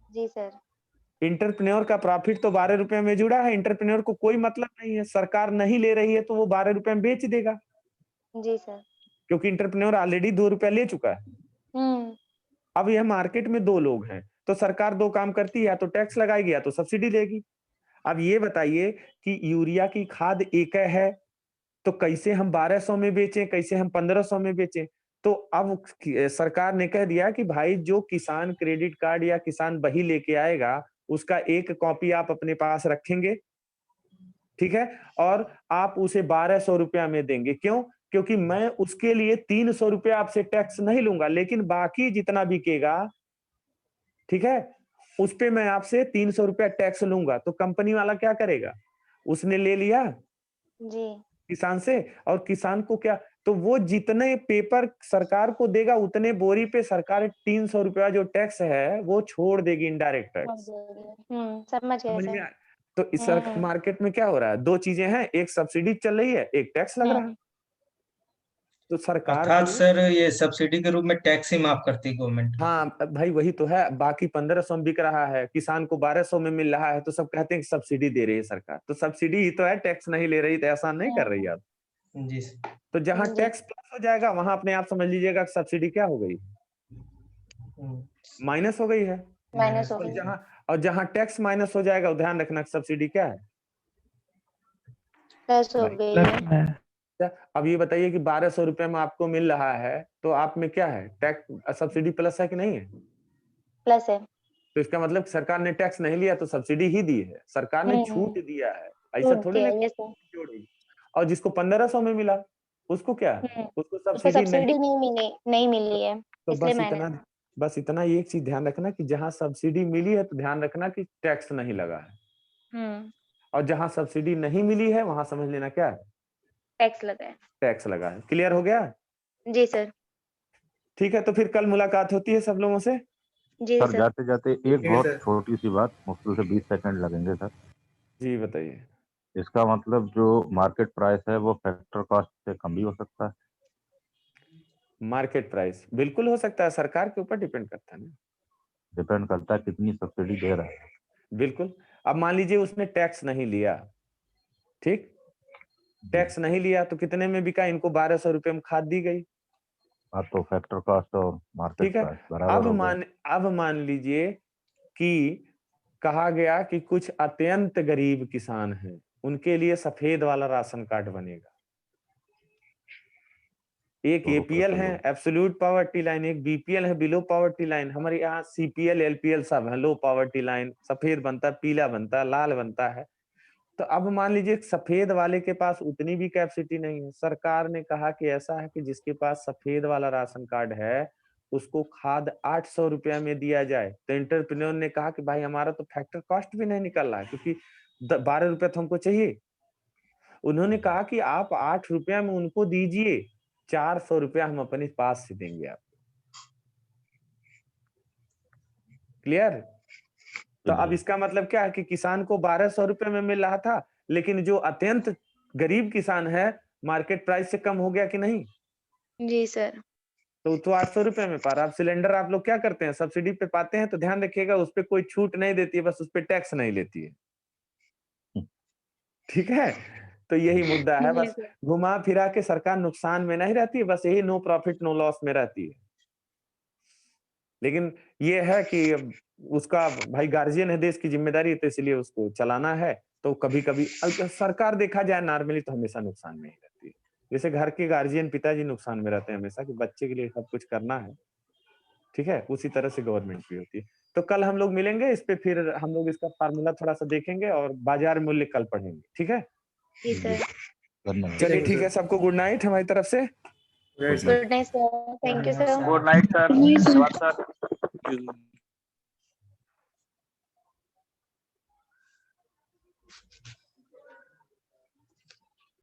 जी सर। इंटरप्रेन्योर का प्रॉफिट तो 12 रुपए में जुड़ा है, इंटरप्रेन्योर को कोई मतलब नहीं है, सरकार नहीं ले रही है तो वो 12 रुपए में बेच देगा, जी सर। क्योंकि इंटरप्रेन्योर ऑलरेडी 2 रुपया ले चुका है। अब यह मार्केट में दो लोग हैं, तो सरकार दो काम करती है, या तो टैक्स लगाएगी या तो सब्सिडी देगी। अब ये बताइए कि यूरिया की खाद एक है, तो कैसे हम 1200 में बेचें, कैसे हम 1500 में बेचें? तो अब सरकार ने कह दिया कि भाई जो किसान क्रेडिट कार्ड या किसान बही लेके आएगा, उसका एक कॉपी आप अपने पास रखेंगे, ठीक है, और आप उसे 1200 रुपया में देंगे। क्यों? क्योंकि मैं उसके लिए 300 रुपया आपसे टैक्स नहीं लूंगा, लेकिन बाकी जितना बिकेगा, ठीक है, उस पे मैं आपसे 300 रुपया टैक्स लूंगा। तो कंपनी वाला क्या करेगा? उसने ले लिया जी। किसान से, और किसान को क्या, तो वो जितने पेपर सरकार को देगा उतने बोरी पे सरकार 300 रुपया जो टैक्स है वो छोड़ देगी, इनडायरेक्ट टैक्स। समझ गए समझ सर। में आया? तो इस मार्केट में क्या हो रहा है? दो चीजें हैं, एक सब्सिडी चल रही है, एक टैक्स लग रहा है। तो सरकार अर्थात को, सर ये सब्सिडी के रूप में टैक्स ही माफ करती है गवर्नमेंट। हाँ भाई वही तो है, बाकी 1500 में बिक रहा है, किसान को 1200 में मिल रहा है, तो सब कहते हैं कि सब्सिडी दे रही है सरकार, तो सब्सिडी ही तो है, टैक्स नहीं ले रही, तो एहसान नहीं कर रही आप। जी सर। तो जहां टैक्स प्लस हो जाएगा वहां अपने आप समझ लीजिएगा सब्सिडी क्या हो गई, माइनस हो गई है। माइनस हो और गई। जहां टैक्स माइनस हो जाएगा ध्यान रखना सब्सिडी क्या है, प्लस हो गई है। अब ये बताइए कि 1200 रुपए में आपको मिल रहा है तो आप में क्या है, टैक्स सब्सिडी प्लस है कि नहीं है? प्लस है। तो इसका मतलब सरकार ने टैक्स नहीं लिया तो सब्सिडी ही दी है, सरकार ने छूट दिया है, ऐसा थोड़ी ना जोड़ेगी। और जिसको 1500 में मिला उसको क्या, उसको सब्सिडी नहीं मिली है, तो इसलिए बस इतना एक चीज ध्यान रखना कि जहां सब्सिडी मिली है तो ध्यान रखना कि टैक्स नहीं लगा है, और जहां सब्सिडी नहीं मिली है वहां समझ लेना क्या है, टैक्स लगा है। टैक्स लगा है। क्लियर हो गया? जी सर। ठीक है, तो फिर कल मुलाकात होती है सब लोगों से। जी सर सर। जाते जाते एक बहुत छोटी सी बात, मुश्किल से 20 सेकंड लगेंगे सर। जी बताइए। इसका मतलब जो मार्केट प्राइस है वो फैक्टर कॉस्ट से कम भी हो सकता है? मार्केट प्राइस बिल्कुल हो सकता है, सरकार के ऊपर डिपेंड करता है ना, डिपेंड करता है कितनी सब्सिडी दे रहा है। बिल्कुल। अब मान लीजिए उसने टैक्स नहीं लिया, ठीक, टैक्स नहीं लिया तो कितने में बिका, इनको 1200 रुपए में खाद दी गई। तो फैक्टर कॉस्ट और मार्केट ठीक है, प्राइस बराबर हो गए। अब मान लीजिए कि कहा गया कि कुछ अत्यंत गरीब किसान हैं, उनके लिए सफेद वाला राशन कार्ड बनेगा। एक एपीएल है एब्सोल्यूट पॉवर्टी लाइन, एक बीपीएल है बिलो पॉवर्टी लाइन, हमारे यहाँ सीपीएल एलपीएल सब है लो पॉवर्टी लाइन, सफेद बनता है, पीला बनता है, लाल बनता है। तो अब मान लीजिए सफेद वाले के पास उतनी भी कैपेसिटी नहीं है, सरकार ने कहा कि ऐसा है कि जिसके पास सफेद वाला राशन कार्ड है उसको खाद 800 रुपया में दिया जाए। तो एंटरप्रेन्योर ने कहा कि भाई हमारा तो फैक्टर कॉस्ट भी नहीं निकल रहा है क्योंकि 12 रुपया तो हमको चाहिए। उन्होंने कहा कि आप 8 रुपया में उनको दीजिए, 400 रुपया हम अपने पास से देंगे आपको। क्लियर? तो अब इसका मतलब क्या है कि किसान को 1200 रुपए में मिल रहा था, लेकिन जो अत्यंत गरीब किसान है मार्केट प्राइस से कम हो गया कि नहीं? जी सर। तो 800 रुपए में पा रहा। अब सिलेंडर आप लोग क्या करते हैं, सब्सिडी पे पाते हैं तो ध्यान रखिएगा उस पर कोई छूट नहीं देती है, बस उस पर टैक्स नहीं लेती है। ठीक है, तो यही मुद्दा है, बस घुमा फिरा के सरकार नुकसान में नहीं रहती है, बस यही नो प्रॉफिट नो लॉस में रहती है। लेकिन ये है कि उसका भाई गार्जियन है, देश की जिम्मेदारी है, तो इसलिए उसको चलाना है। तो कभी कभी सरकार देखा जाए नॉर्मली तो हमेशा नुकसान में ही रहती है। जैसे घर के गार्जियन पिताजी नुकसान में रहते हैं हमेशा कि बच्चे के लिए सब कुछ करना है, ठीक है, उसी तरह से गवर्नमेंट भी होती है। तो कल हम लोग मिलेंगे इस पे, फिर हम लोग इसका फार्मूला थोड़ा सा देखेंगे और बाजार मूल्य कल पढ़ेंगे, ठीक है? जी सर। चलिए ठीक है, सबको गुड नाइट हमारी तरफ से। Good night sir, thank you sir. Good night sir, धन्यवाद सर।